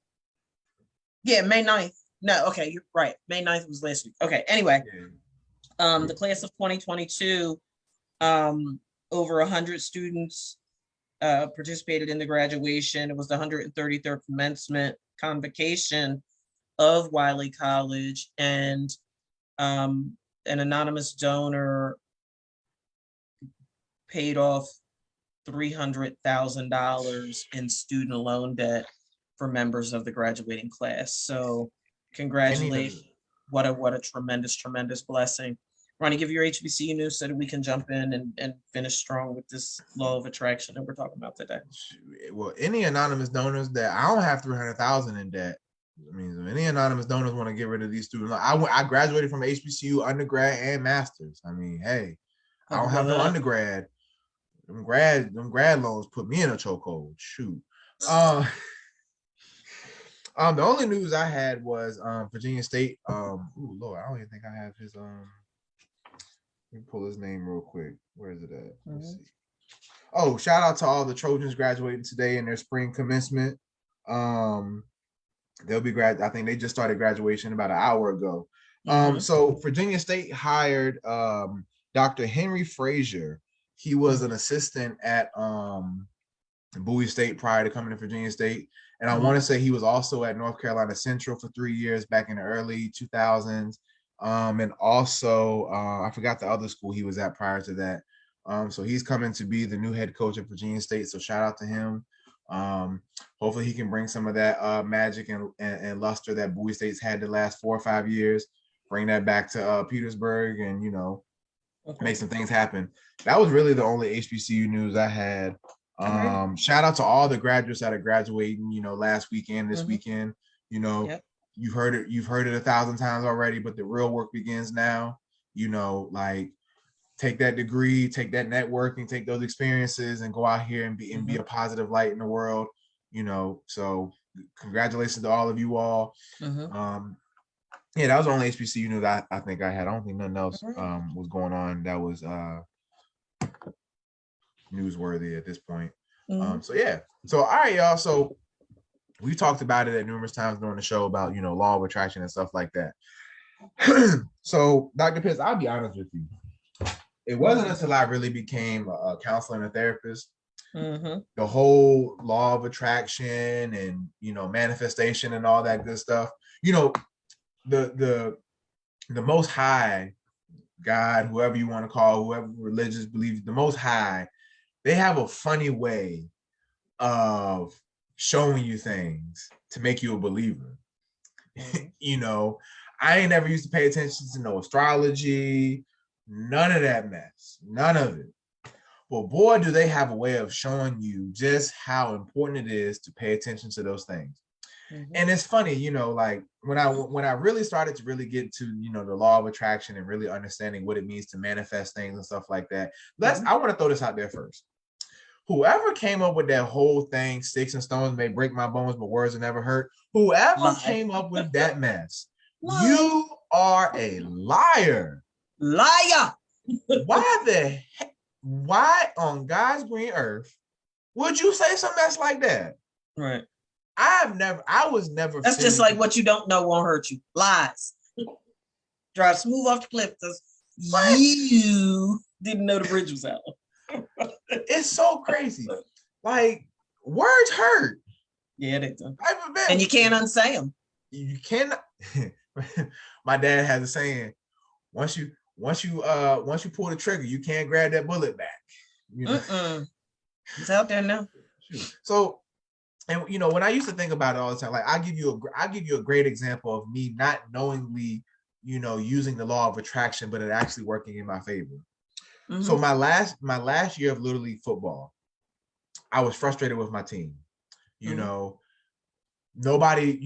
Yeah, May 9th. No, okay, you're right. May 9th was last week. Okay, anyway. The class of 2022, over 100 students participated in the graduation. It was the 133rd commencement convocation of Wiley College, and an anonymous donor paid off $300,000 in student loan debt for members of the graduating class. So congratulations. What a tremendous blessing. Ronnie, give your HBCU news so that we can jump in and finish strong with this law of attraction that we're talking about today. Well, any anonymous donors that I don't have 300,000 in debt. I mean, if any anonymous donors want to get rid of these students. I graduated from HBCU undergrad and masters. I mean, hey, I don't have no undergrad. Them grad loans put me in a chokehold. Shoot. The only news I had was Virginia State. Lord, I don't even think I have his let me pull his name real quick. Where is it at? Let's see. Oh, shout out to all the Trojans graduating today in their spring commencement. They'll be I think they just started graduation about an hour ago. So Virginia State hired Dr. Henry Frazier. He was an assistant at Bowie State prior to coming to Virginia State. And I want to say he was also at North Carolina Central for 3 years back in the early 2000s. And also, I forgot the other school he was at prior to that. So he's coming to be the new head coach at Virginia State. So shout out to him. Hopefully he can bring some of that magic and luster that Bowie State's had the last 4 or 5 years, bring that back to Petersburg and, make some things happen. That was really the only HBCU news I had. Shout out to all the graduates that are graduating, last weekend, this weekend. You've heard it 1,000 times already, but the real work begins now. Take that degree, take that networking, take those experiences, and go out here and be a positive light in the world. So congratulations to all of you all. Yeah, that was the only HBCU news I think I had. I don't think nothing else was going on that was newsworthy at this point. So yeah. So all right, y'all. So we talked about it at numerous times during the show about law of attraction and stuff like that. So Dr. Pitts, I'll be honest with you. It wasn't until I really became a counselor and a therapist, the whole law of attraction and manifestation and all that good stuff. The Most High, God, whoever you want to call, whoever religious believes, the Most High, they have a funny way of showing you things to make you a believer. I ain't never used to pay attention to no astrology, none of that mess, none of it. But boy, do they have a way of showing you just how important it is to pay attention to those things. And it's funny, like when I really started to really get to, the law of attraction and really understanding what it means to manifest things and stuff like that. I want to throw this out there first. Whoever came up with that whole thing, sticks and stones may break my bones, but words will never hurt. Whoever came up with that mess, you are a liar. Liar. Why on God's green earth would you say some mess like that? Right. I was never. That's just like what you don't know won't hurt you. Lies. Drive smooth off the cliff because you didn't know the bridge was out. It's so crazy. Like, words hurt. Yeah, they do. And you can't unsay them. You cannot. My dad has a saying: once you pull the trigger, you can't grab that bullet back. It's out there now. So, and when I used to think about it all the time, like I'll give you a great example of me not knowingly, using the law of attraction, but it actually working in my favor. So my last year of Little League football, I was frustrated with my team. Nobody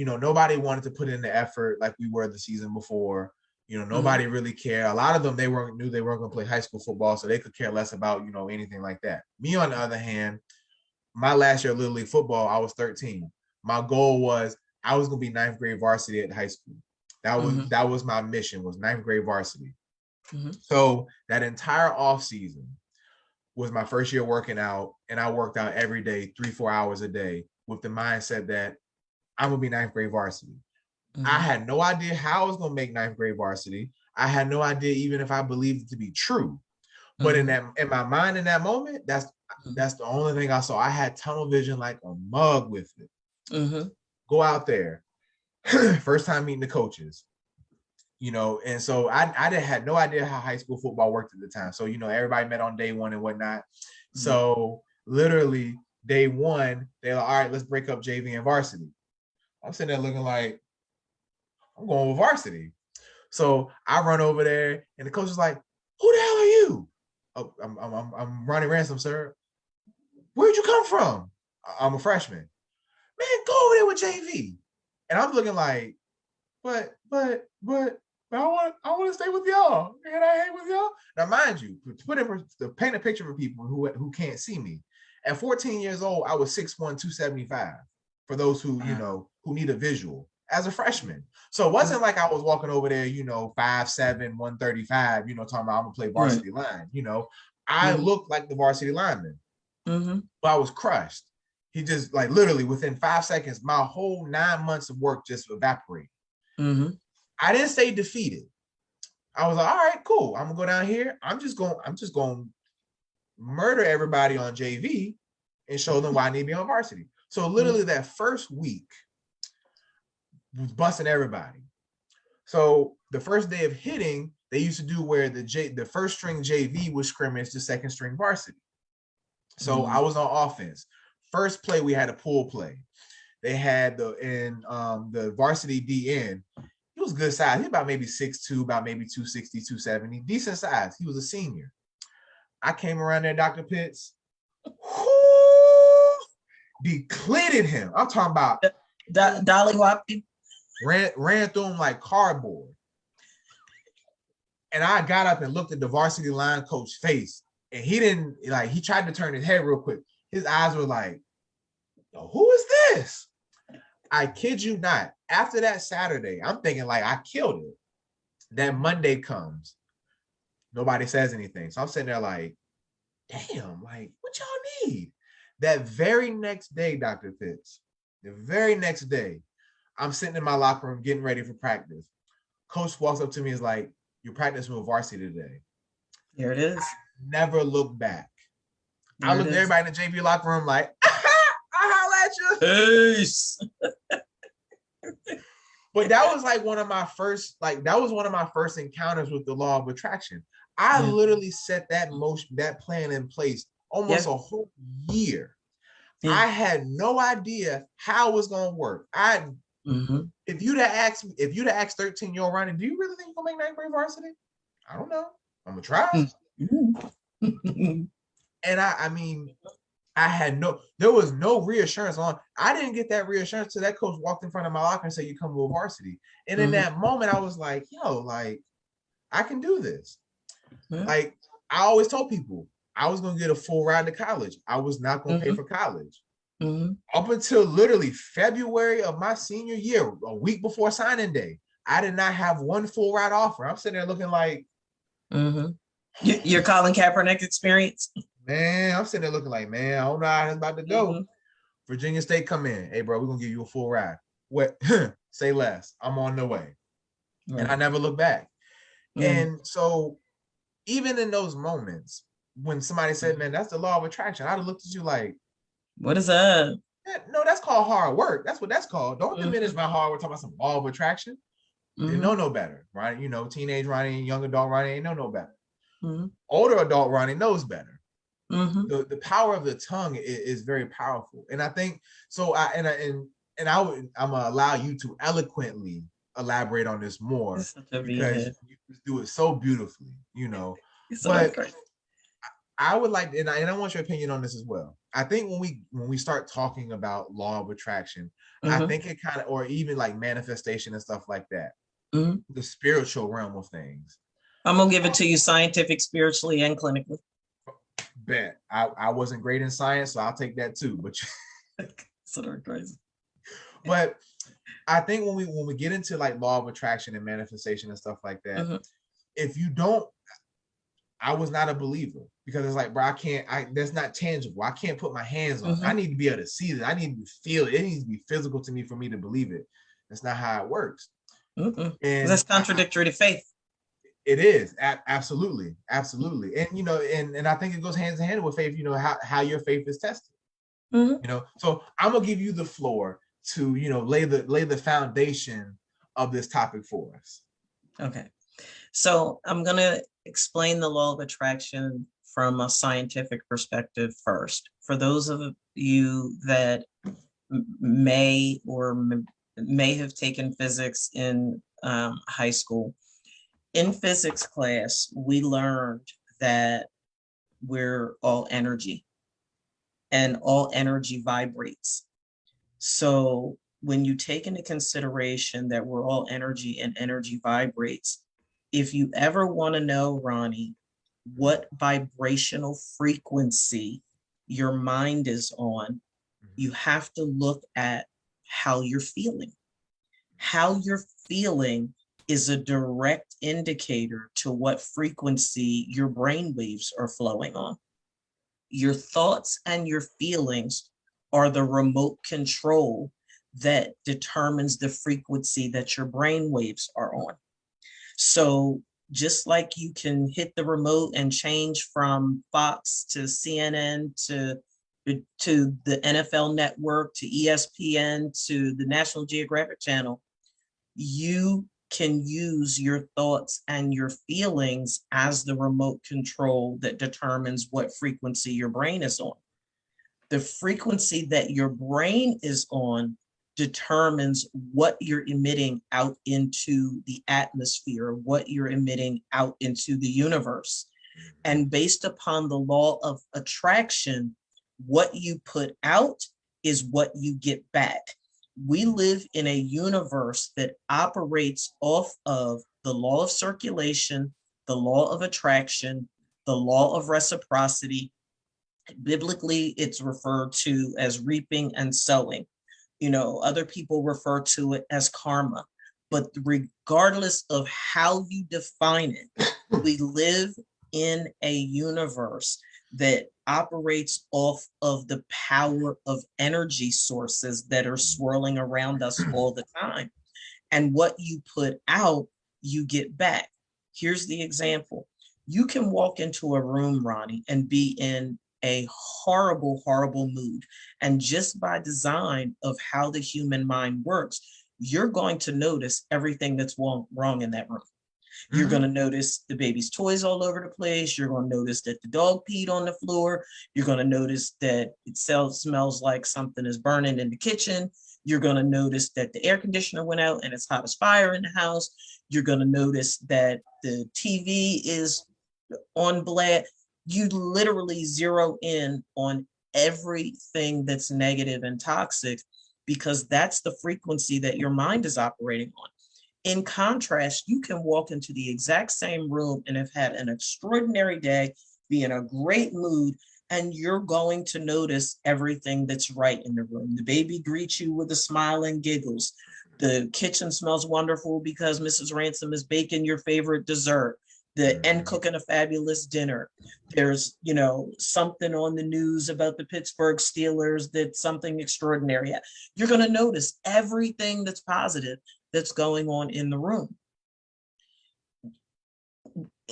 wanted to put in the effort like we were the season before. Nobody really cared. A lot of them, knew they weren't going to play high school football, so they could care less about, anything like that. Me, on the other hand, my last year of Little League football, I was 13. My goal was I was going to be 9th grade varsity at high school. That was my mission, was 9th grade varsity. So that entire off season was my first year working out, and I worked out every day, 3-4 hours a day, with the mindset that I'm going to be 9th grade varsity. I had no idea how I was going to make 9th grade varsity. I had no idea even if I believed it to be true. But in my mind in that moment, that's the only thing I saw. I had tunnel vision like a mug with it. Go out there. First time meeting the coaches. And so I had no idea how high school football worked at the time. So, everybody met on day one and whatnot. So literally day one, they're like, all right, let's break up JV and varsity. I'm sitting there looking like, I'm going with varsity. So I run over there and the coach is like, who the hell are you? Oh, I'm Ronnie Ransome, sir. Where'd you come from? I'm a freshman. Man, go over there with JV. And I'm looking like, but I want to stay with y'all. And I hang with y'all. Now, mind you, to paint a picture for people who can't see me. At 14 years old, I was 6'1", 275. For those who who need a visual as a freshman. So it wasn't like I was walking over there, 5'7", 135. Talking about I'm gonna play varsity line. I looked like the varsity lineman, but I was crushed. He just like literally within 5 seconds, my whole 9 months of work just evaporated. I didn't stay defeated. I was like, all right, cool. I'm gonna go down here. I'm just going to murder everybody on JV and show them why I need to be on varsity. So literally that first week was busting everybody. So the first day of hitting, they used to do where the first string JV was scrimmage, the second string varsity. So I was on offense. First play, we had a pull play. They had the varsity DN. He was good size. He about maybe 6'2", about maybe 260, 270. Decent size. He was a senior. I came around there, Dr. Pitts. Declated him. I'm talking about Dolly Whopping. Ran through him like cardboard. And I got up and looked at the varsity line coach's face. And he didn't, he tried to turn his head real quick. His eyes were like, who is this? I kid you not. After that Saturday, I'm thinking like I killed it. That Monday comes. Nobody says anything. So I'm sitting there like, damn, like, what y'all need? That very next day, Dr. Pitts, the very next day, I'm sitting in my locker room getting ready for practice. Coach walks up to me and is like, you're practicing with varsity today. There it is. I never looked back. I looked at everybody in the JV locker room like, I holla at you. Peace. But that was like one of my first encounters with the law of attraction. I literally set that plan in place almost a whole year. I had no idea how it was gonna work. If you'd have asked 13-year-old Ronnie, do you really think you're gonna make ninth grade varsity? I don't know. I'm gonna try. And I mean, there was no reassurance on. I didn't get that reassurance till that coach walked in front of my locker and said, you come to varsity. And in that moment, I was like, I can do this. Like, I always told people I was going to get a full ride to college. I was not going to pay for college. Up until literally February of my senior year, a week before signing day, I did not have one full ride offer. I'm sitting there looking like, your Colin Kaepernick experience. Man, I'm sitting there looking like, man, I don't know how it's about to go. Virginia State come in. Hey, bro, we're going to give you a full ride. What? Say less. I'm on the way. And I never look back. And so even in those moments, when somebody said, man, that's the law of attraction, I'd have looked at you like, what is that? No, that's called hard work. That's what that's called. Don't diminish my hard work. Talking about some law of attraction. They know no better, right? Teenage Ronnie, young adult Ronnie ain't know no better. Older adult Ronnie knows better. The power of the tongue is very powerful, and I think so. I'm gonna allow you to eloquently elaborate on this more because you do it so beautifully, But I would like, and I want your opinion on this as well. I think when we start talking about law of attraction, I think it kind of, or even like manifestation and stuff like that, the spiritual realm of things. I'm gonna give it to you scientific, spiritually, and clinically. Bet. I wasn't great in science, so I'll take that too. But so they're crazy. But I think when we get into like law of attraction and manifestation and stuff like that, if you don't, I was not a believer because it's like, bro, that's not tangible. I can't put my hands on it. I need to be able to see it. I need to feel it. It needs to be physical to me for me to believe it. That's not how it works. And that's contradictory to faith. It is absolutely, absolutely, and you know, and I think it goes hand in hand with faith. You know how your faith is tested. Mhm. You know, so I'm gonna give you the floor to lay the foundation of this topic for us. Okay. So I'm going to explain the law of attraction from a scientific perspective first. For those of you that may have taken physics in high school, in physics class, we learned that we're all energy and all energy vibrates. So when you take into consideration that we're all energy and energy vibrates, if you ever want to know, Ronnie, what vibrational frequency your mind is on, you have to look at how you're feeling. How you're feeling is a direct indicator to what frequency your brain waves are flowing on. Your thoughts and your feelings are the remote control that determines the frequency that your brain waves are on. So just like you can hit the remote and change from Fox to CNN to the NFL Network to ESPN to the National Geographic Channel, you can use your thoughts and your feelings as the remote control that determines what frequency your brain is on. The frequency that your brain is on determines what you're emitting out into the atmosphere, what you're emitting out into the universe. And based upon the law of attraction, what you put out is what you get back. We live in a universe that operates off of the law of circulation, the law of attraction, the law of reciprocity. Biblically, it's referred to as reaping and sowing. You know, other people refer to it as karma. But regardless of how you define it, we live in a universe that operates off of the power of energy sources that are swirling around us all the time. And what you put out, you get back. Here's the example. You can walk into a room, Ronnie, and be in a horrible, horrible mood. And just by design of how the human mind works, you're going to notice everything that's wrong in that room. You're going to notice the baby's toys all over the place. You're going to notice that the dog peed on the floor. You're going to notice that it smells like something is burning in the kitchen. You're going to notice that the air conditioner went out and it's hot as fire in the house. You're going to notice that the TV is on blast. You literally zero in on everything that's negative and toxic because that's the frequency that your mind is operating on. In contrast, you can walk into the exact same room and have had an extraordinary day, be in a great mood, and you're going to notice everything that's right in the room. The baby greets you with a smile and giggles. The kitchen smells wonderful because Mrs. Ransome is baking your favorite dessert and cooking a fabulous dinner. There's, something on the news about the Pittsburgh Steelers that's something extraordinary. You're going to notice everything that's positive that's going on in the room.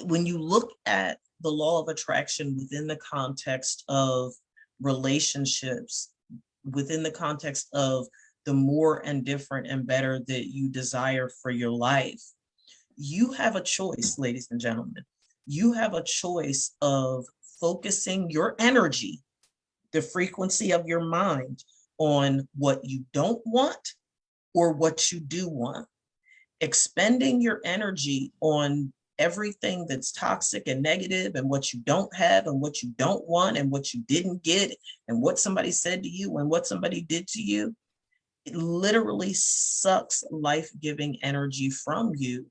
When you look at the law of attraction within the context of relationships, within the context of the more and different and better that you desire for your life, you have a choice, ladies and gentlemen. You have a choice of focusing your energy, the frequency of your mind, on what you don't want or what you do want. Expending your energy on everything that's toxic and negative and what you don't have and what you don't want and what you didn't get and what somebody said to you and what somebody did to you, it literally sucks life-giving energy from you.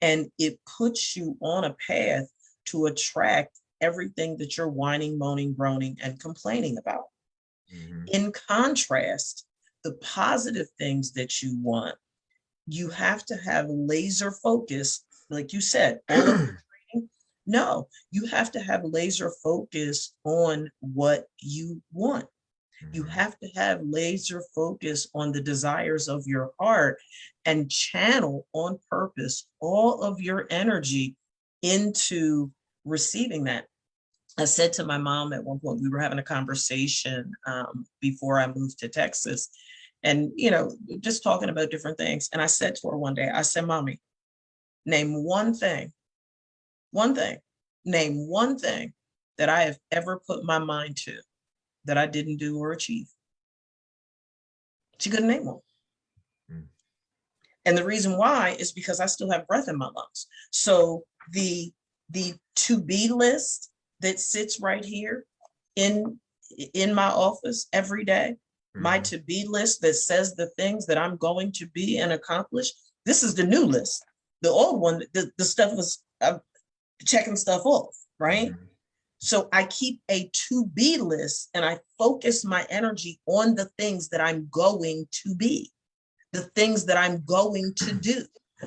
And it puts you on a path to attract everything that you're whining, moaning, groaning, and complaining about. In contrast, the positive things that you want, you have to have laser focus, like you said. No, you have to have laser focus on what you want. You have to have laser focus on the desires of your heart and channel on purpose all of your energy into receiving that. I said to my mom at one point, we were having a conversation before I moved to Texas, and, you know, just talking about different things. And I said to her one day, I said, Mommy, name one thing, name one thing that I have ever put my mind to that I didn't do or achieve. She couldn't name one. And the reason why is because I still have breath in my lungs. So the to-be list that sits right here in my office every day, my to-be list that says the things that I'm going to be and accomplish, this is the new list. The old one, the stuff was checking stuff off, right? So I keep a to-be list and I focus my energy on the things that I'm going to be, the things that I'm going to do,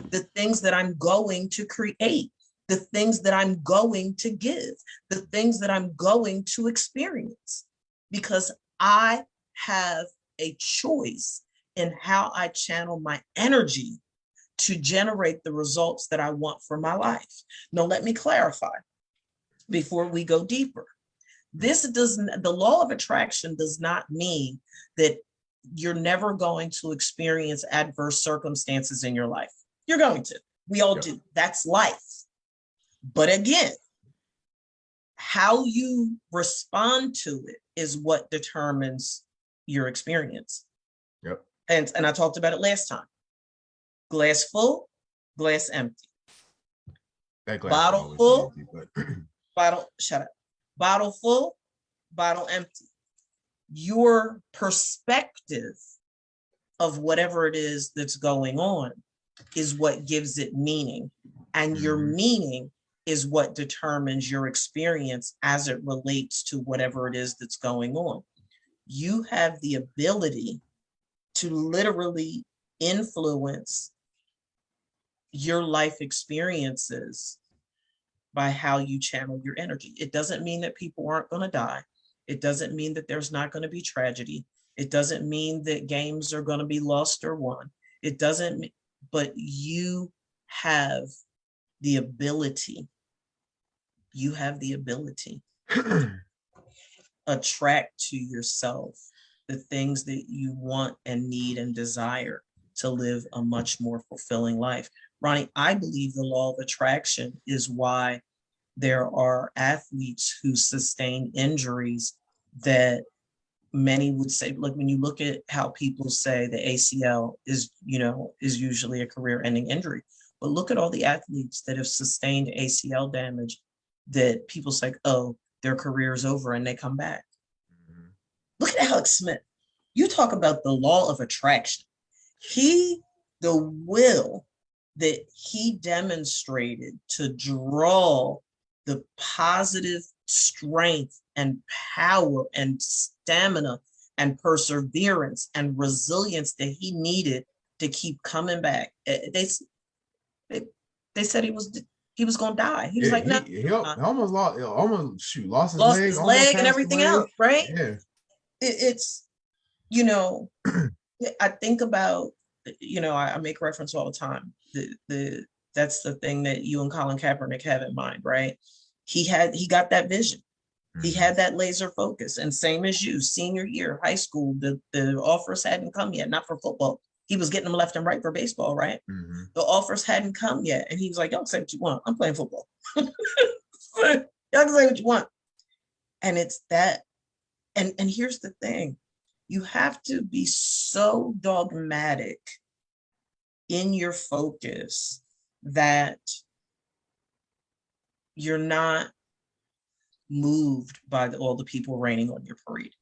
the things that I'm going to create, the things that I'm going to give, the things that I'm going to experience, because I have a choice in how I channel my energy to generate the results that I want for my life. Now, let me clarify before we go deeper. The law of attraction does not mean that you're never going to experience adverse circumstances in your life. You're going to. We all do. That's life. But again, how you respond to it is what determines your experience. Yep. And I talked about it last time. Glass full, glass empty. That glass bottle full, empty, but... Bottle full, bottle empty. Your perspective of whatever it is that's going on is what gives it meaning. And your meaning is what determines your experience as it relates to whatever it is that's going on. You have the ability to literally influence your life experiences by how you channel your energy. It doesn't mean that people aren't going to die. It doesn't mean that there's not going to be tragedy. It doesn't mean that games are going to be lost or won. It doesn't, but you have the ability. You have the ability to attract to yourself the things that you want and need and desire to live a much more fulfilling life. Ronnie, I believe the law of attraction is why there are athletes who sustain injuries that many would say, look, when you look at how people say the ACL is usually a career-ending injury, but look at all the athletes that have sustained ACL damage that people say, oh, their career is over, and they come back. Look at Alex Smith. You talk about the law of attraction. The will that he demonstrated to draw the positive strength and power and stamina and perseverance and resilience that he needed to keep coming back. They said he was going to die. He was he almost lost his leg and everything else, right? Yeah. It's, I think about, I make reference all the time. That's the thing that you and Colin Kaepernick have in mind, right? He got that vision. He had that laser focus. And same as you, senior year, high school, the offers hadn't come yet, not for football. He was getting them left and right for baseball, right? The offers hadn't come yet. And he was like, y'all say what you want. I'm playing football. Y'all can say what you want. And it's that. And here's the thing. You have to be so dogmatic in your focus that you're not moved by all the people raining on your parade.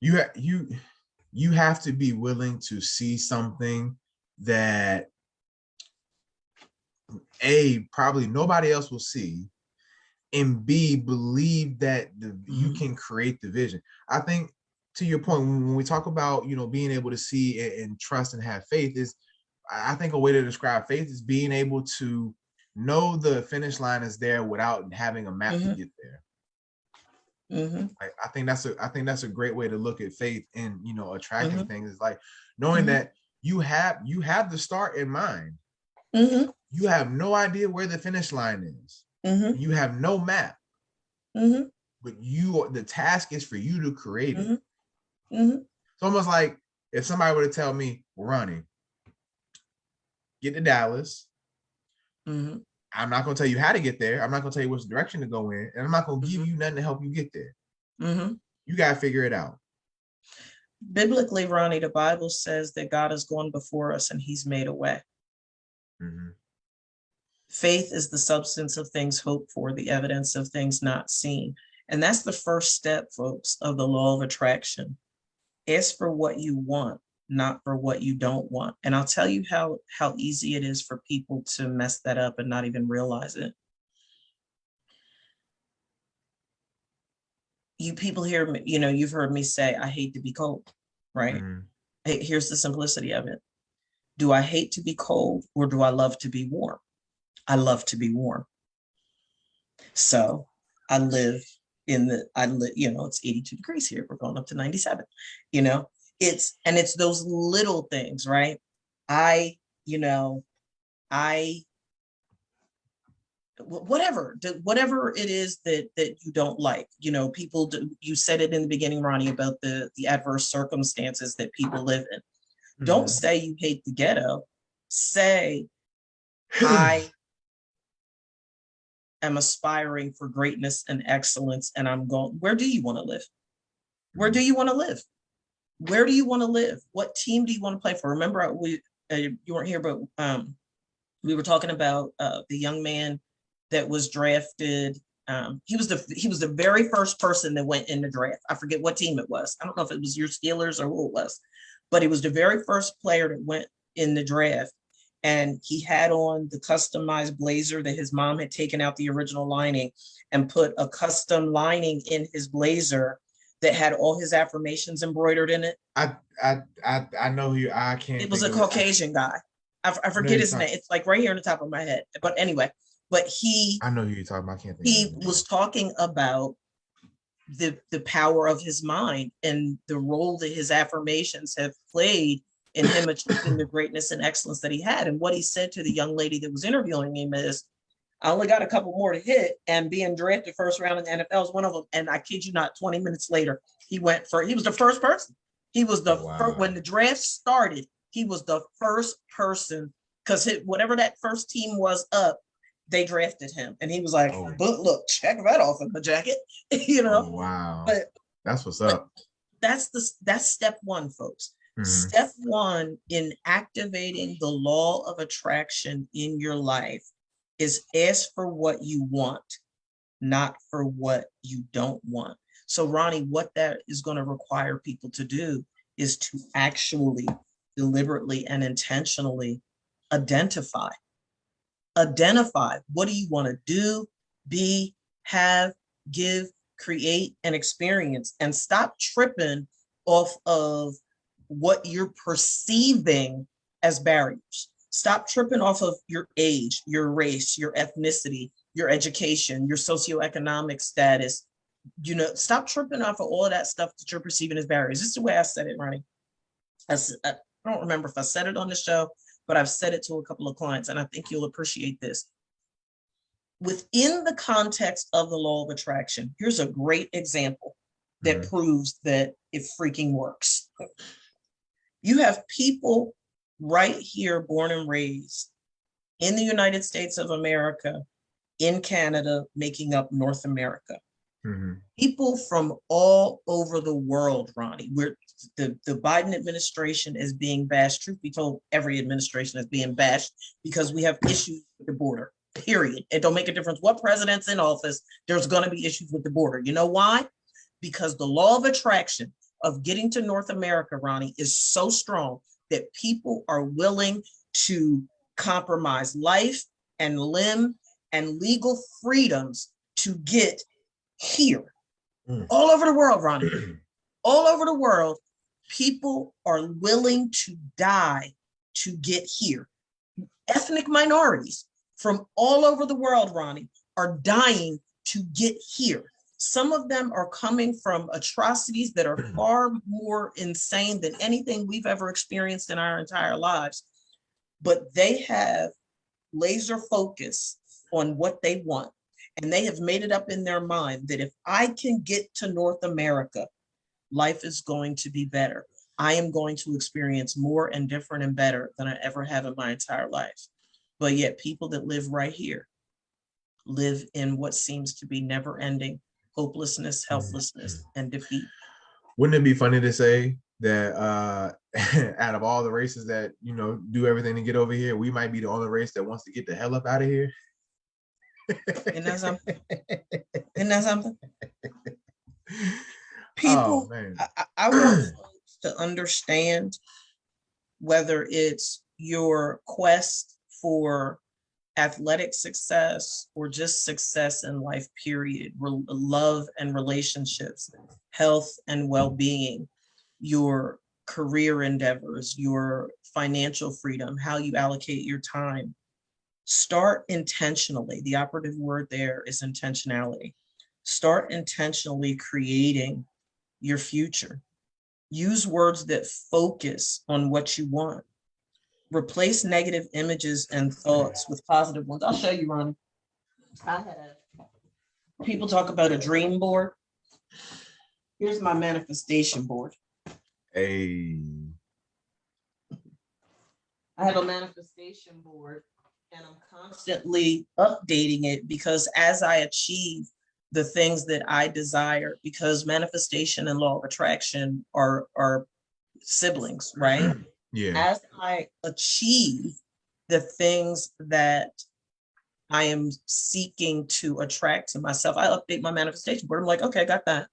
You have to be willing to see something that A, probably nobody else will see, and B, believe that you can create the vision. I think, to your point, when we talk about, being able to see and trust and have faith, is, I think a way to describe faith is being able to know the finish line is there without having a map to get there. I think that's a great way to look at faith and, attracting things. Is like knowing that you have the start in mind. Mm-hmm. You have no idea where the finish line is. Mm-hmm. You have no map. Mm-hmm. But the task is for you to create it. Mm-hmm. Mm-hmm. It's almost like if somebody were to tell me, well, Ronnie, get to Dallas. Mm-hmm. I'm not going to tell you how to get there. I'm not going to tell you which direction to go in. And I'm not going to give you nothing to help you get there. Mm-hmm. You got to figure it out. Biblically, Ronnie, the Bible says that God has gone before us and he's made a way. Mm-hmm. Faith is the substance of things hoped for, the evidence of things not seen. And that's the first step, folks, of the law of attraction. Ask for what you want, not for what you don't want. And I'll tell you how easy it is for people to mess that up and not even realize it. You people hear me, you've heard me say, I hate to be cold, right? Mm-hmm. Here's the simplicity of it. Do I hate to be cold or do I love to be warm? I love to be warm. So I live it's 82 degrees here. We're going up to 97, it's those little things, right? Whatever it is that you don't like, people do. You said it in the beginning, Ronnie, about the adverse circumstances that people live in. Mm-hmm. Don't say you hate the ghetto. Say, I am aspiring for greatness and excellence, and I'm going. Where do you want to live? Where do you want to live? Where do you want to live? What team do you want to play for? Remember, you weren't here, but we were talking about the young man that was drafted. He was the very first person that went in the draft. I forget what team it was. I don't know if it was your Steelers or who it was, but he was the very first player that went in the draft. And he had on the customized blazer that his mom had taken out the original lining and put a custom lining in his blazer that had all his affirmations embroidered in it. I know who I can't. It was a Caucasian guy. I forget his name. It's like right here on the top of my head. But anyway, I know who you're talking about. I can't think. He was talking about the power of his mind and the role that his affirmations have played in him achieving the greatness and excellence that he had. And what he said to the young lady that was interviewing him is, I only got a couple more to hit, and being drafted first round in the NFL is one of them. And I kid you not, 20 minutes later, he was the first person. He was the first, when the draft started, he was the first person, because whatever that first team was up, they drafted him. And he was like, but look, check that off in the jacket, Oh, wow. But that's what's up. That's step one, folks. Mm-hmm. Step one in activating the law of attraction in your life is ask for what you want, not for what you don't want. So, Ronnie, what that is going to require people to do is to actually deliberately and intentionally identify what do you want to do, be, have, give, create, and experience, and stop tripping off of what you're perceiving as barriers. Stop tripping off of your age, your race, your ethnicity, your education, your socioeconomic status. Stop tripping off of all of that stuff that you're perceiving as barriers. This is the way I said it, Ronnie. I don't remember if I said it on the show, but I've said it to a couple of clients, and I think you'll appreciate this. Within the context of the law of attraction, here's a great example that proves that it freaking works. You have people right here, born and raised in the United States of America, in Canada, making up North America. Mm-hmm. People from all over the world, Ronnie. The Biden administration is being bashed. Truth be told, every administration is being bashed because we have issues with the border, period. It don't make a difference what president's in office. There's going to be issues with the border. You know why? Because the law of attraction of getting to North America, Ronnie, is so strong that people are willing to compromise life and limb and legal freedoms to get here. All over the world, Ronnie. All over the world, people are willing to die to get here. Ethnic minorities from all over the world, Ronnie, are dying to get here. Some of them are coming from atrocities that are far more insane than anything we've ever experienced in our entire lives. But they have laser focus on what they want. And they have made it up in their mind that if I can get to North America, life is going to be better. I am going to experience more and different and better than I ever have in my entire life. But yet people that live right here live in what seems to be never ending hopelessness, helplessness, and defeat. Wouldn't it be funny to say that out of all the races that, do everything to get over here, we might be the only race that wants to get the hell up out of here? Isn't that something? Isn't that something? People, I want folks to understand, whether it's your quest for athletic success or just success in life, period, love and relationships, health and well-being, your career endeavors, your financial freedom, how you allocate your time. Start intentionally. The operative word there is intentionality. Start intentionally creating your future. Use words that focus on what you want. Replace negative images and thoughts with positive ones. I'll show you, Ronnie. People talk about a dream board. Here's my manifestation board. Hey. I have a manifestation board, and I'm constantly updating it, because as I achieve the things that I desire, because manifestation and law of attraction are siblings, right? Yeah. As I achieve the things that I am seeking to attract to myself, I update my manifestation board. I'm like, okay, got that.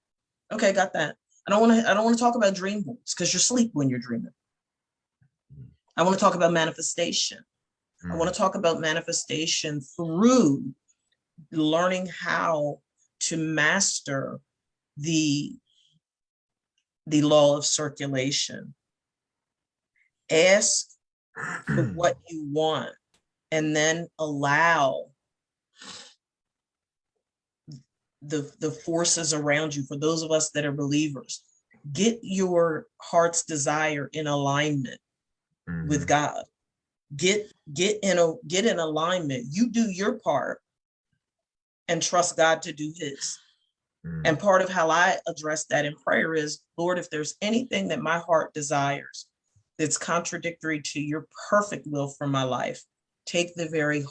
Okay, got that. I don't want to talk about dream boards, because you're asleep when you're dreaming. I want to talk about manifestation. I want to talk about manifestation through learning how to master the law of circulation. Ask for what you want, and then allow the forces around you. For those of us that are believers, get your heart's desire in alignment with God. Get in alignment. You do your part and trust God to do his. And part of how I address that in prayer is, Lord, if there's anything that my heart desires that's contradictory to your perfect will for my life, take the very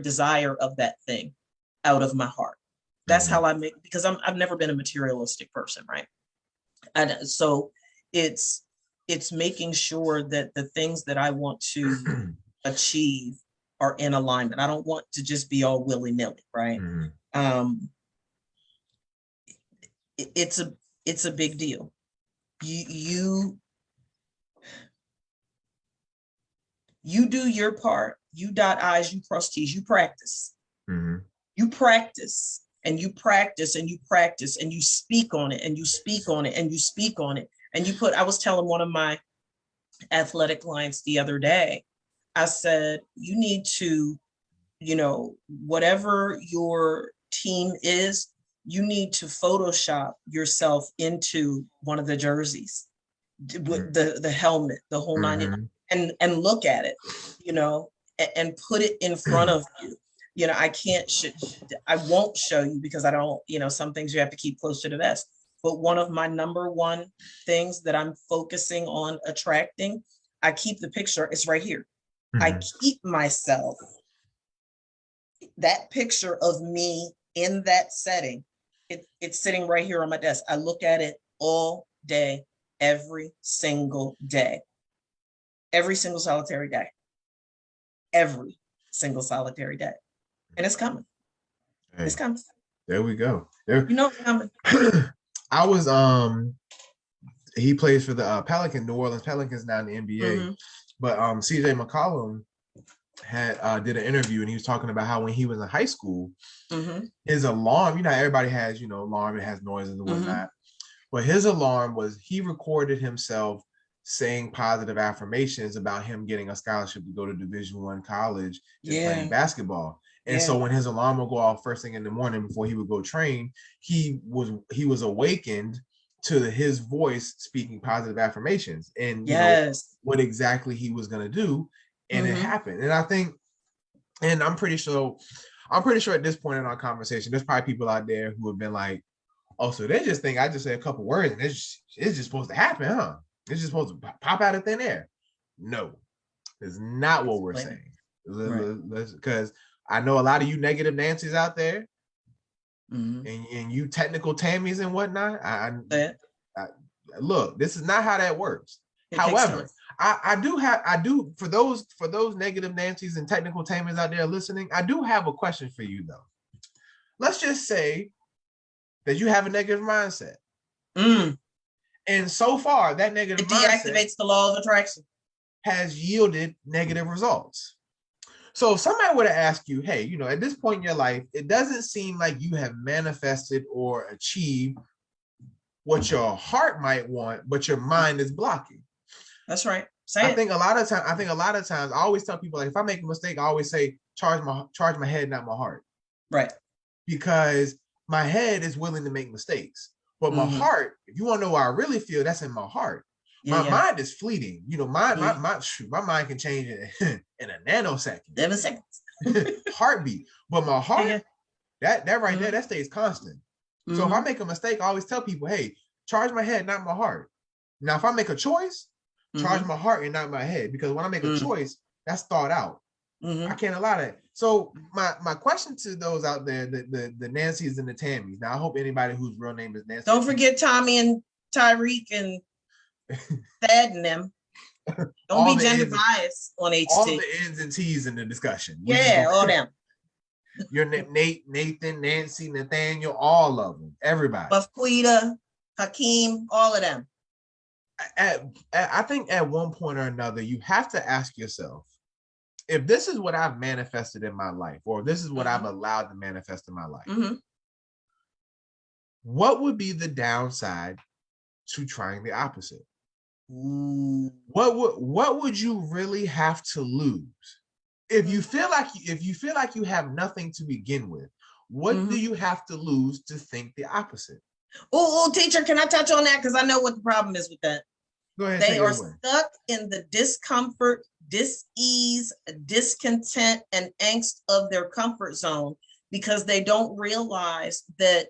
desire of that thing out of my heart. That's how I make, because I've never been a materialistic person, right? And so it's making sure that the things that I want to achieve are in alignment. I don't want to just be all willy-nilly, right? It's a big deal. You do your part. You dot I's, you cross T's, you practice. You practice and you practice and you practice and you speak on it and you speak on it and you speak on it. And I was telling one of my athletic clients the other day, I said, you need to, whatever your team is, you need to Photoshop yourself into one of the jerseys with the helmet, the whole 99, and look at it, and put it in front of you. I won't show you, because I don't, some things you have to keep close to the vest. But one of my number one things that I'm focusing on attracting, I keep the picture, it's right here. I keep myself, that picture of me in that setting, it's sitting right here on my desk. I look at it all day, every single day, every single solitary day, every single solitary day. And it's coming. Hey, it's coming. There we go. It's coming. I was he plays for the New Orleans Pelicans now in the NBA. But CJ McCollum did an interview, and he was talking about how when he was in high school, his alarm, everybody has, alarm, it has noises and whatnot. But his alarm was, he recorded himself saying positive affirmations about him getting a scholarship to go to Division I college and playing basketball. And so when his alarm would go off first thing in the morning before he would go train, he was awakened to his voice speaking positive affirmations and what exactly he was going to do. and it happened. And I think, and I'm pretty sure at this point in our conversation, there's probably people out there who have been like, oh, so they just think I just say a couple words and it's just supposed to happen, huh? It's just supposed to pop out of thin air. No, it's not what we're saying. Because I know a lot of you negative Nancy's out there, and you technical Tammys and whatnot. I look, this is not how that works. However, I do for those negative Nancy's and technical Tammys out there listening, I do have a question for you though. Let's just say that you have a negative mindset. And so far, that negative mindset deactivates the law of attraction, has yielded negative results. So if somebody were to ask you, hey, at this point in your life, it doesn't seem like you have manifested or achieved what your heart might want, but your mind is blocking. That's right. I think a lot of times, I always tell people, like, if I make a mistake, I always say, charge my head, not my heart. Right. Because my head is willing to make mistakes. But my heart, if you want to know how I really feel, that's in my heart. My mind is fleeting. My mind can change in a nanosecond. 7 seconds. Heartbeat. But my heart, that right there, that stays constant. So if I make a mistake, I always tell people, hey, charge my head, not my heart. Now, if I make a choice, charge my heart and not my head. Because when I make a choice, that's thought out. I can't allow that. So my question to those out there, the Nancys and the Tammys. Now, I hope anybody whose real name is Nancy. Don't forget Tommy and Tyreek and Thad and them. Don't be gender biased on HT. All the N's and T's in the discussion. All them. Your Nate, Nathan, Nancy, Nathaniel, all of them. Everybody. Bafquita, Hakeem, all of them. I think at one point or another, you have to ask yourself, if this is what I've manifested in my life, or this is what I've allowed to manifest in my life, what would be the downside to trying the opposite? What would you really have to lose if you feel like you have nothing to begin with? What do you have to lose to think the opposite? Oh, teacher, can I touch on that? Because I know what the problem is with that. Go ahead. They are stuck in the discomfort, dis-ease, discontent, and angst of their comfort zone because they don't realize that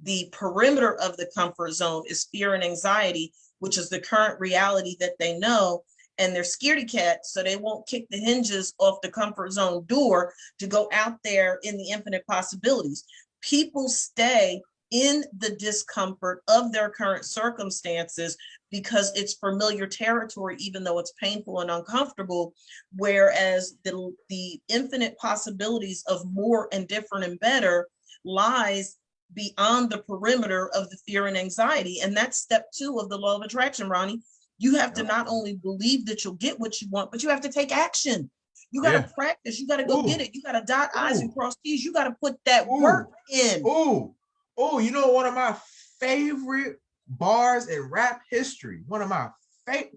the perimeter of the comfort zone is fear and anxiety, which is the current reality that they know, and they're scaredy cats, so they won't kick the hinges off the comfort zone door to go out there in the infinite possibilities. People stay in the discomfort of their current circumstances because it's familiar territory, even though it's painful and uncomfortable, whereas the infinite possibilities of more and different and better lies beyond the perimeter of the fear and anxiety. And that's step 2 of the law of attraction, Ronnie. You have to not only believe that you'll get what you want, but you have to take action. You got to practice. You got to go get it. You got to dot I's and cross T's. You got to put that work in. You know, one of my favorite bars in rap history. One of my favorite.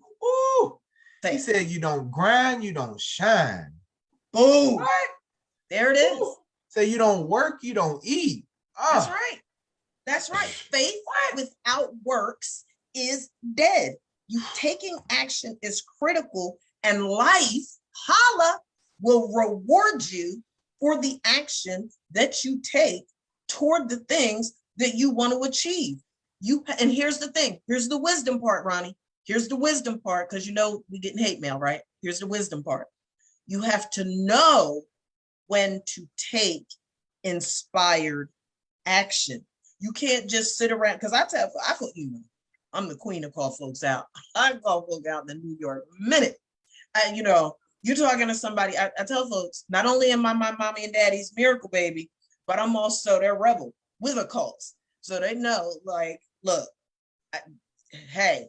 He said, you don't grind, you don't shine. Boom. What? There it is. Say you don't work, you don't eat. That's right. That's right. Faith without works is dead. You taking action is critical, and life, holla, will reward you for the action that you take toward the things that you want to achieve. And here's the thing. Here's the wisdom part, Ronnie. Here's the wisdom part, because we getting hate mail, right? Here's the wisdom part. You have to know when to take inspired action. You can't just sit around, because I'm the queen of call folks out. I call folks out in the New York minute. You're talking to somebody. I tell folks, not only am I my mommy and daddy's miracle baby, but I'm also their rebel with a cause. So they know, like, look,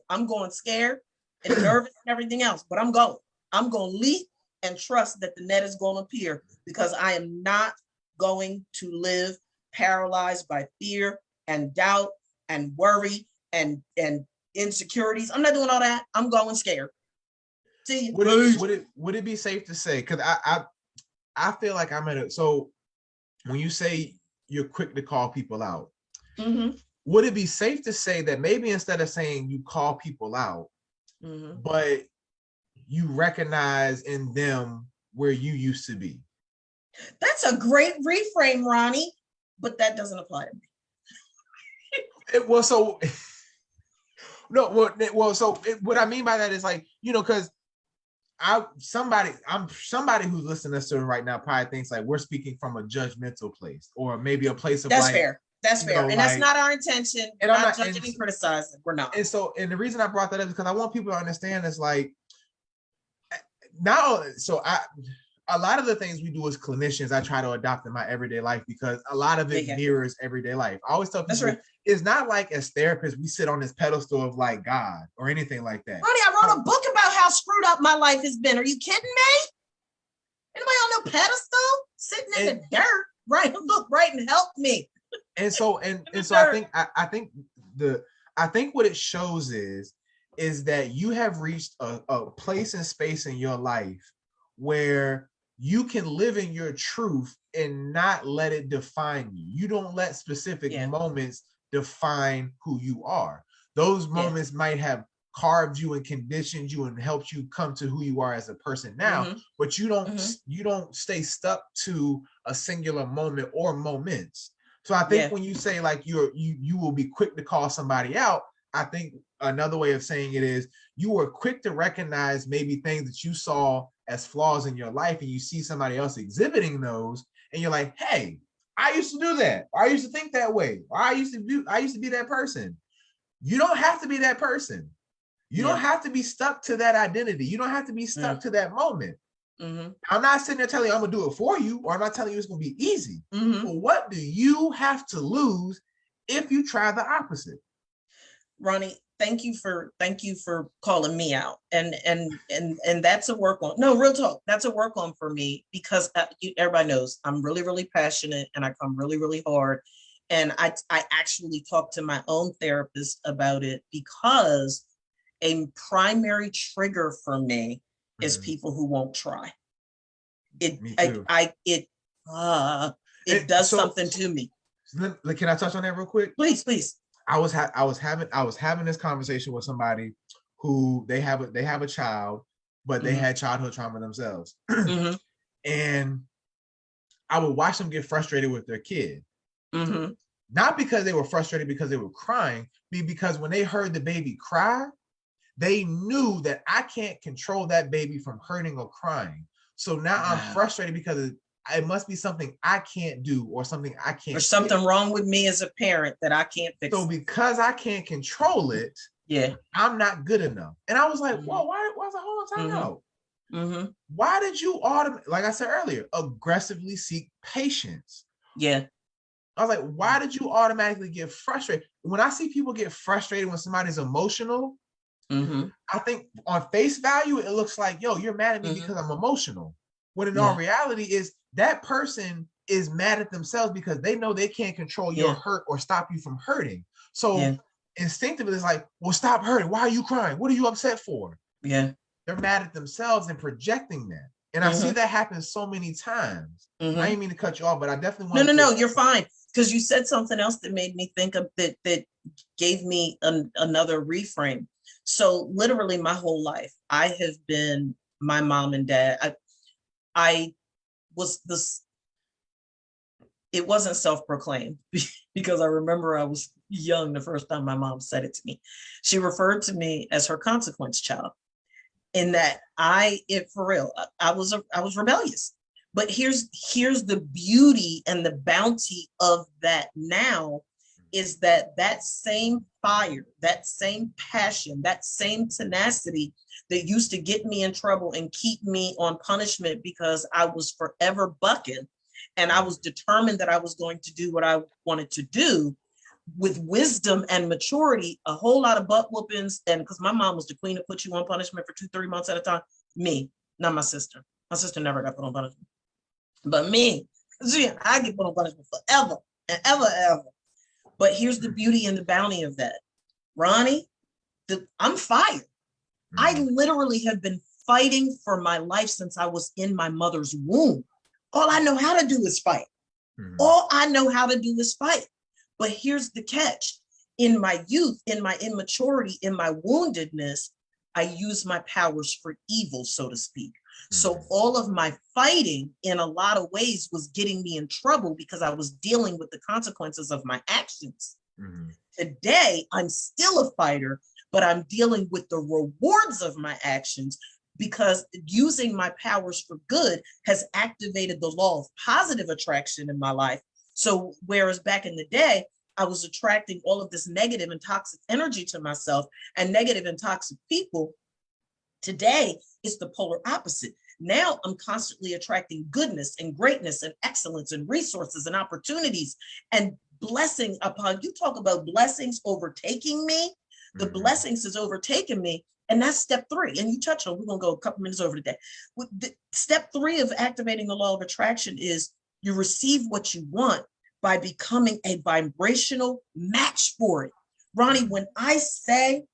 I'm going scared and nervous and everything else, but I'm going to leap and trust that the net is going to appear, because I am not going to live paralyzed by fear and doubt and worry and insecurities. I'm not doing all that. I'm going scared. See you. Would it be safe to say, because I feel like so when you say you're quick to call people out, would it be safe to say that maybe instead of saying you call people out, but you recognize in them where you used to be. That's a great reframe, Ronnie, but that doesn't apply to me. What I mean by that is like, because somebody who's listening to this right now probably thinks like we're speaking from a judgmental place, or maybe a place of that's like, fair. That's fair. And that's not our intention. And we're I'm not not judging and criticizing. We're not. And the reason I brought that up is because I want people to understand is like, a lot of the things we do as clinicians, I try to adopt in my everyday life because a lot of it mirrors everyday life. I always tell people, right. It's not like as therapists, we sit on this pedestal of like God or anything like that. Ronnie, I wrote a book about how screwed up my life has been. Are you kidding me? Anybody on no pedestal? Sitting in the dirt, right? Look, right, and help me. And so I think what it shows is that you have reached a place and space in your life where you can live in your truth and not let it define you. You don't let specific moments define who you are. Those moments might have carved you and conditioned you and helped you come to who you are as a person now, but you don't stay stuck to a singular moment or moments. So I think when you say like you will be quick to call somebody out, I think another way of saying it is you were quick to recognize maybe things that you saw as flaws in your life, and you see somebody else exhibiting those, and you're like, hey, I used to do that. Or I used to think that way. Or I used to be that person. You don't have to be that person. You don't have to be stuck to that identity. You don't have to be stuck to that moment. I'm not sitting there telling you I'm gonna do it for you, or I'm not telling you it's gonna be easy. But what do you have to lose if you try the opposite? Ronnie, thank you for calling me out, and that's a work on. No, real talk, that's a work on for me, because everybody knows I'm really, really passionate, and I come really, really hard, and I actually talk to my own therapist about it, because a primary trigger for me is people who won't try. It does something to me. Can I touch on that real quick? Please. I was having this conversation with somebody who they have a child, but they had childhood trauma themselves, and I would watch them get frustrated with their kid, not because they were frustrated because they were crying, because when they heard the baby cry, they knew that I can't control that baby from hurting or crying. So now I'm frustrated because it must be something I can't do, or something I can't. There's something wrong with me as a parent that I can't fix. So because I can't control it, I'm not good enough. And I was like, whoa, why was the whole time out? Why did you like I said earlier, aggressively seek patience? Yeah. I was like, why did you automatically get frustrated? When I see people get frustrated when somebody's emotional, I think on face value, it looks like, yo, you're mad at me because I'm emotional. When in all reality is that person is mad at themselves because they know they can't control your hurt or stop you from hurting. So instinctively, it's like, well, stop hurting. Why are you crying? What are you upset for? Yeah. They're mad at themselves and projecting that. And I see that happen so many times. I didn't mean to cut you off, but I definitely want No, you're fine. Because you said something else that made me think of that gave me another reframe. So literally my whole life, I have been my mom and dad. I was this, it wasn't self-proclaimed because I remember I was young the first time my mom said it to me. She referred to me as her consequence child, in that I was rebellious. But here's the beauty and the bounty of that now, is that same fire, that same passion, that same tenacity that used to get me in trouble and keep me on punishment because I was forever bucking, and I was determined that I was going to do what I wanted to do with wisdom and maturity, a whole lot of butt whoopings. And because my mom was the queen that put you on punishment for 2-3 months at a time. Me, not my sister. My sister never got put on punishment. But me, I get put on punishment forever and ever. But here's the beauty and the bounty of that. Ronnie, I'm fired. I literally have been fighting for my life since I was in my mother's womb. All I know how to do is fight. All I know how to do is fight. But here's the catch. In my youth, in my immaturity, in my woundedness, I use my powers for evil, so to speak. So Mhm. all of my fighting in a lot of ways was getting me in trouble because I was dealing with the consequences of my actions. Mhm. Today, I'm still a fighter, but I'm dealing with the rewards of my actions because using my powers for good has activated the law of positive attraction in my life. So, whereas back in the day, I was attracting all of this negative and toxic energy to myself and negative and toxic people, today it's the polar opposite. Now I'm constantly attracting goodness and greatness and excellence and resources and opportunities and blessing upon you. Talk about blessings overtaking me. The Mhm. blessings is overtaking me. And that's step 3. And you touched on, we're going to go a couple minutes over today. Step 3 of activating the law of attraction is you receive what you want by becoming a vibrational match for it. Ronnie, when I say,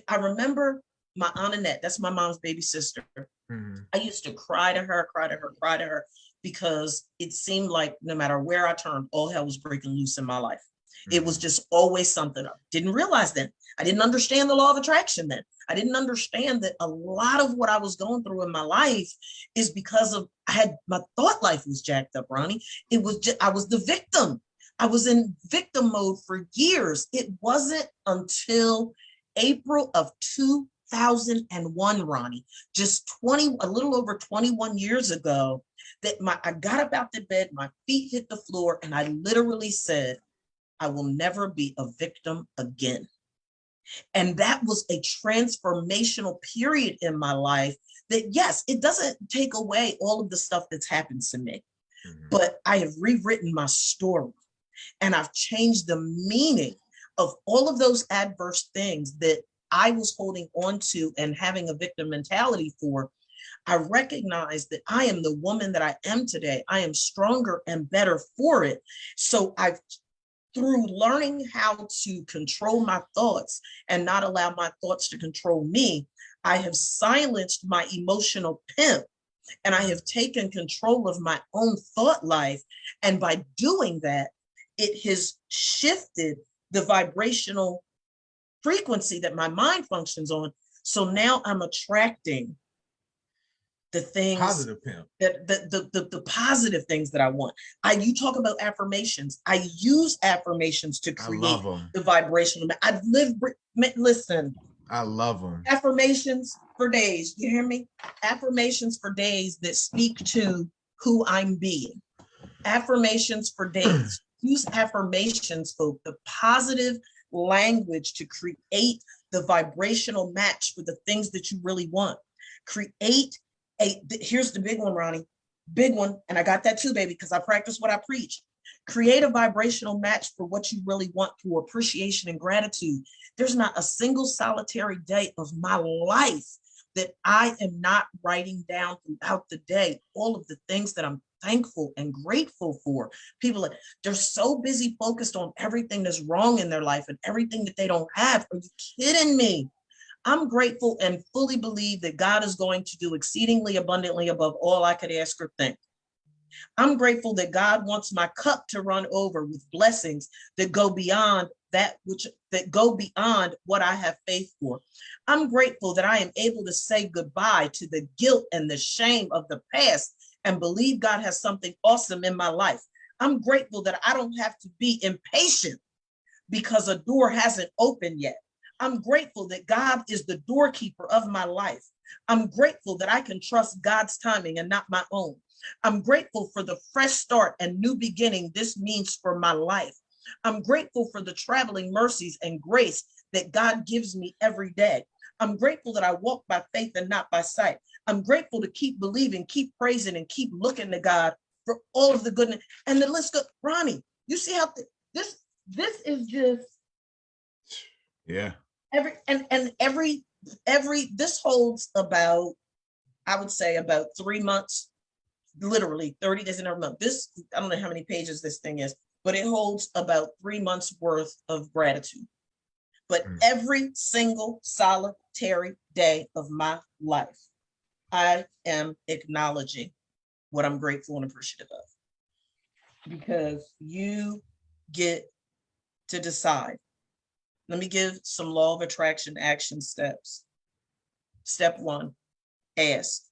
I remember my Aunt Annette, that's my mom's baby sister. Mhm. I used to cry to her, cry to her, because it seemed like no matter where I turned, all hell was breaking loose in my life. It was Mhm. just always something. I didn't realize then. I didn't understand the law of attraction then. I didn't understand that a lot of what I was going through in my life is because of my thought life was jacked up, Ronnie. It was just, I was the victim. I was in victim mode for years. It wasn't until April of 2001, Ronnie, just a little over 21 years ago, that I got up out the bed, my feet hit the floor, and I literally said, I will never be a victim again. And that was a transformational period in my life that, yes, it doesn't take away all of the stuff that's happened to me, Mhm. but I have rewritten my story and I've changed the meaning of all of those adverse things that I was holding on to and having a victim mentality for. I recognize that I am the woman that I am today. I am stronger and better for it. So I've through learning how to control my thoughts and not allow my thoughts to control me, I have silenced my emotional pimp and I have taken control of my own thought life. And by doing that, it has shifted the vibrational frequency that my mind functions on. So now I'm attracting the things Positive pimp. that the positive things that I want. You talk about affirmations. I use affirmations to I create love them. the vibrational. I've lived, listen, I love them. affirmations for days. You hear me? Affirmations for days that speak to who I'm being. Affirmations for days. Use affirmations, folks, the positive language to create the vibrational match for the things that you really want. Create here's the big one, Ronnie. Big one. And I got that too, baby, because I practice what I preach. Create a vibrational match for what you really want through appreciation and gratitude. There's not a single solitary day of my life that I am not writing down throughout the day all of the things that I'm thankful and grateful for. People, they're so busy focused on everything that's wrong in their life and everything that they don't have. Are you kidding me? I'm grateful and fully believe that God is going to do exceedingly abundantly above all I could ask or think. I'm grateful that God wants my cup to run over with blessings that go beyond what I have faith for. I'm grateful that I am able to say goodbye to the guilt and the shame of the past and believe God has something awesome in my life. I'm grateful that I don't have to be impatient because a door hasn't opened yet. I'm grateful that God is the doorkeeper of my life. I'm grateful that I can trust God's timing and not my own. I'm grateful for the fresh start and new beginning this means for my life. I'm grateful for the traveling mercies and grace that God gives me every day. I'm grateful that I walk by faith and not by sight. I'm grateful to keep believing, keep praising, and keep looking to God for all of the goodness. And the list goes, Ronnie, you see how this is just Yeah. every this holds about, I would say, about 3 months, literally 30 days in a month. This, I don't know how many pages this thing is, but it holds about 3 months worth of gratitude. But every single solitary day of my life, I am acknowledging what I'm grateful and appreciative of, because you get to decide. Let me give some law of attraction action steps. Step 1, ask.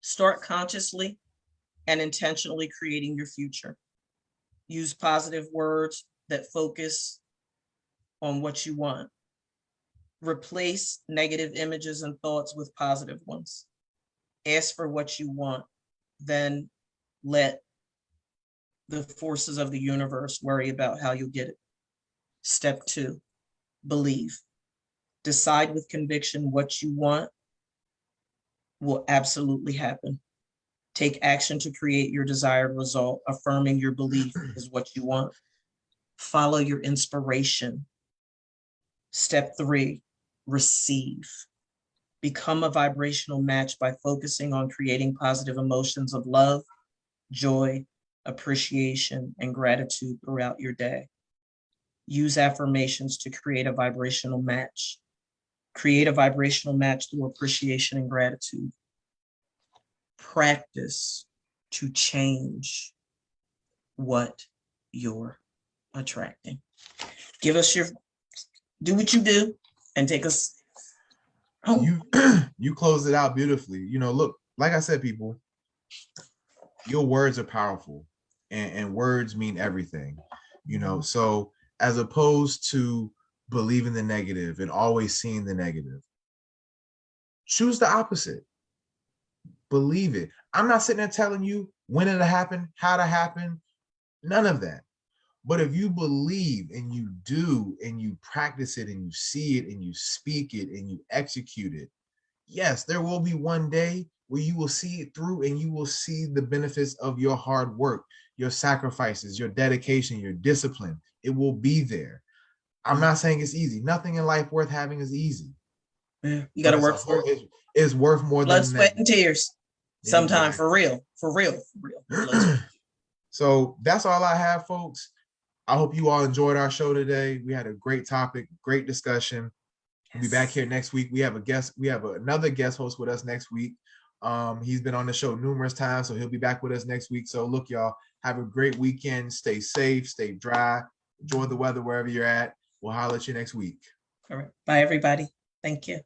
Start consciously and intentionally creating your future. Use positive words that focus on what you want. Replace negative images and thoughts with positive ones. Ask for what you want, then let the forces of the universe worry about how you'll get it. Step 2, believe. Decide with conviction what you want will absolutely happen. Take action to create your desired result, affirming your belief is what you want. Follow your inspiration. Step 3, receive. Become a vibrational match by focusing on creating positive emotions of love, joy, appreciation, and gratitude throughout your day. Use affirmations to create a vibrational match. Create a vibrational match through appreciation and gratitude. Practice to change what you're attracting. Do what you do and take us home. You closed it out beautifully. Look, like I said, people, your words are powerful, and words mean everything. So as opposed to believing the negative and always seeing the negative, choose the opposite. Believe it. I'm not sitting there telling you when it'll happen, how to happen, none of that. But if you believe and you do and you practice it and you see it and you speak it and you execute it, yes, there will be one day where you will see it through and you will see the benefits of your hard work, your sacrifices, your dedication, your discipline. It will be there. I'm not saying it's easy. Nothing in life worth having is easy. Yeah, you got to work for it. It's worth more blood, than sweat, and tears. Sometimes exactly. for real. So that's all I have, folks. I hope you all enjoyed our show today. We had a great topic, great discussion. We'll be back here next week. We have a guest. We have another guest host with us next week. He's been on the show numerous times, so he'll be back with us next week. So look, y'all, have a great weekend. Stay safe, stay dry, enjoy the weather wherever you're at. We'll holler at you next week. All right. Bye, everybody. Thank you.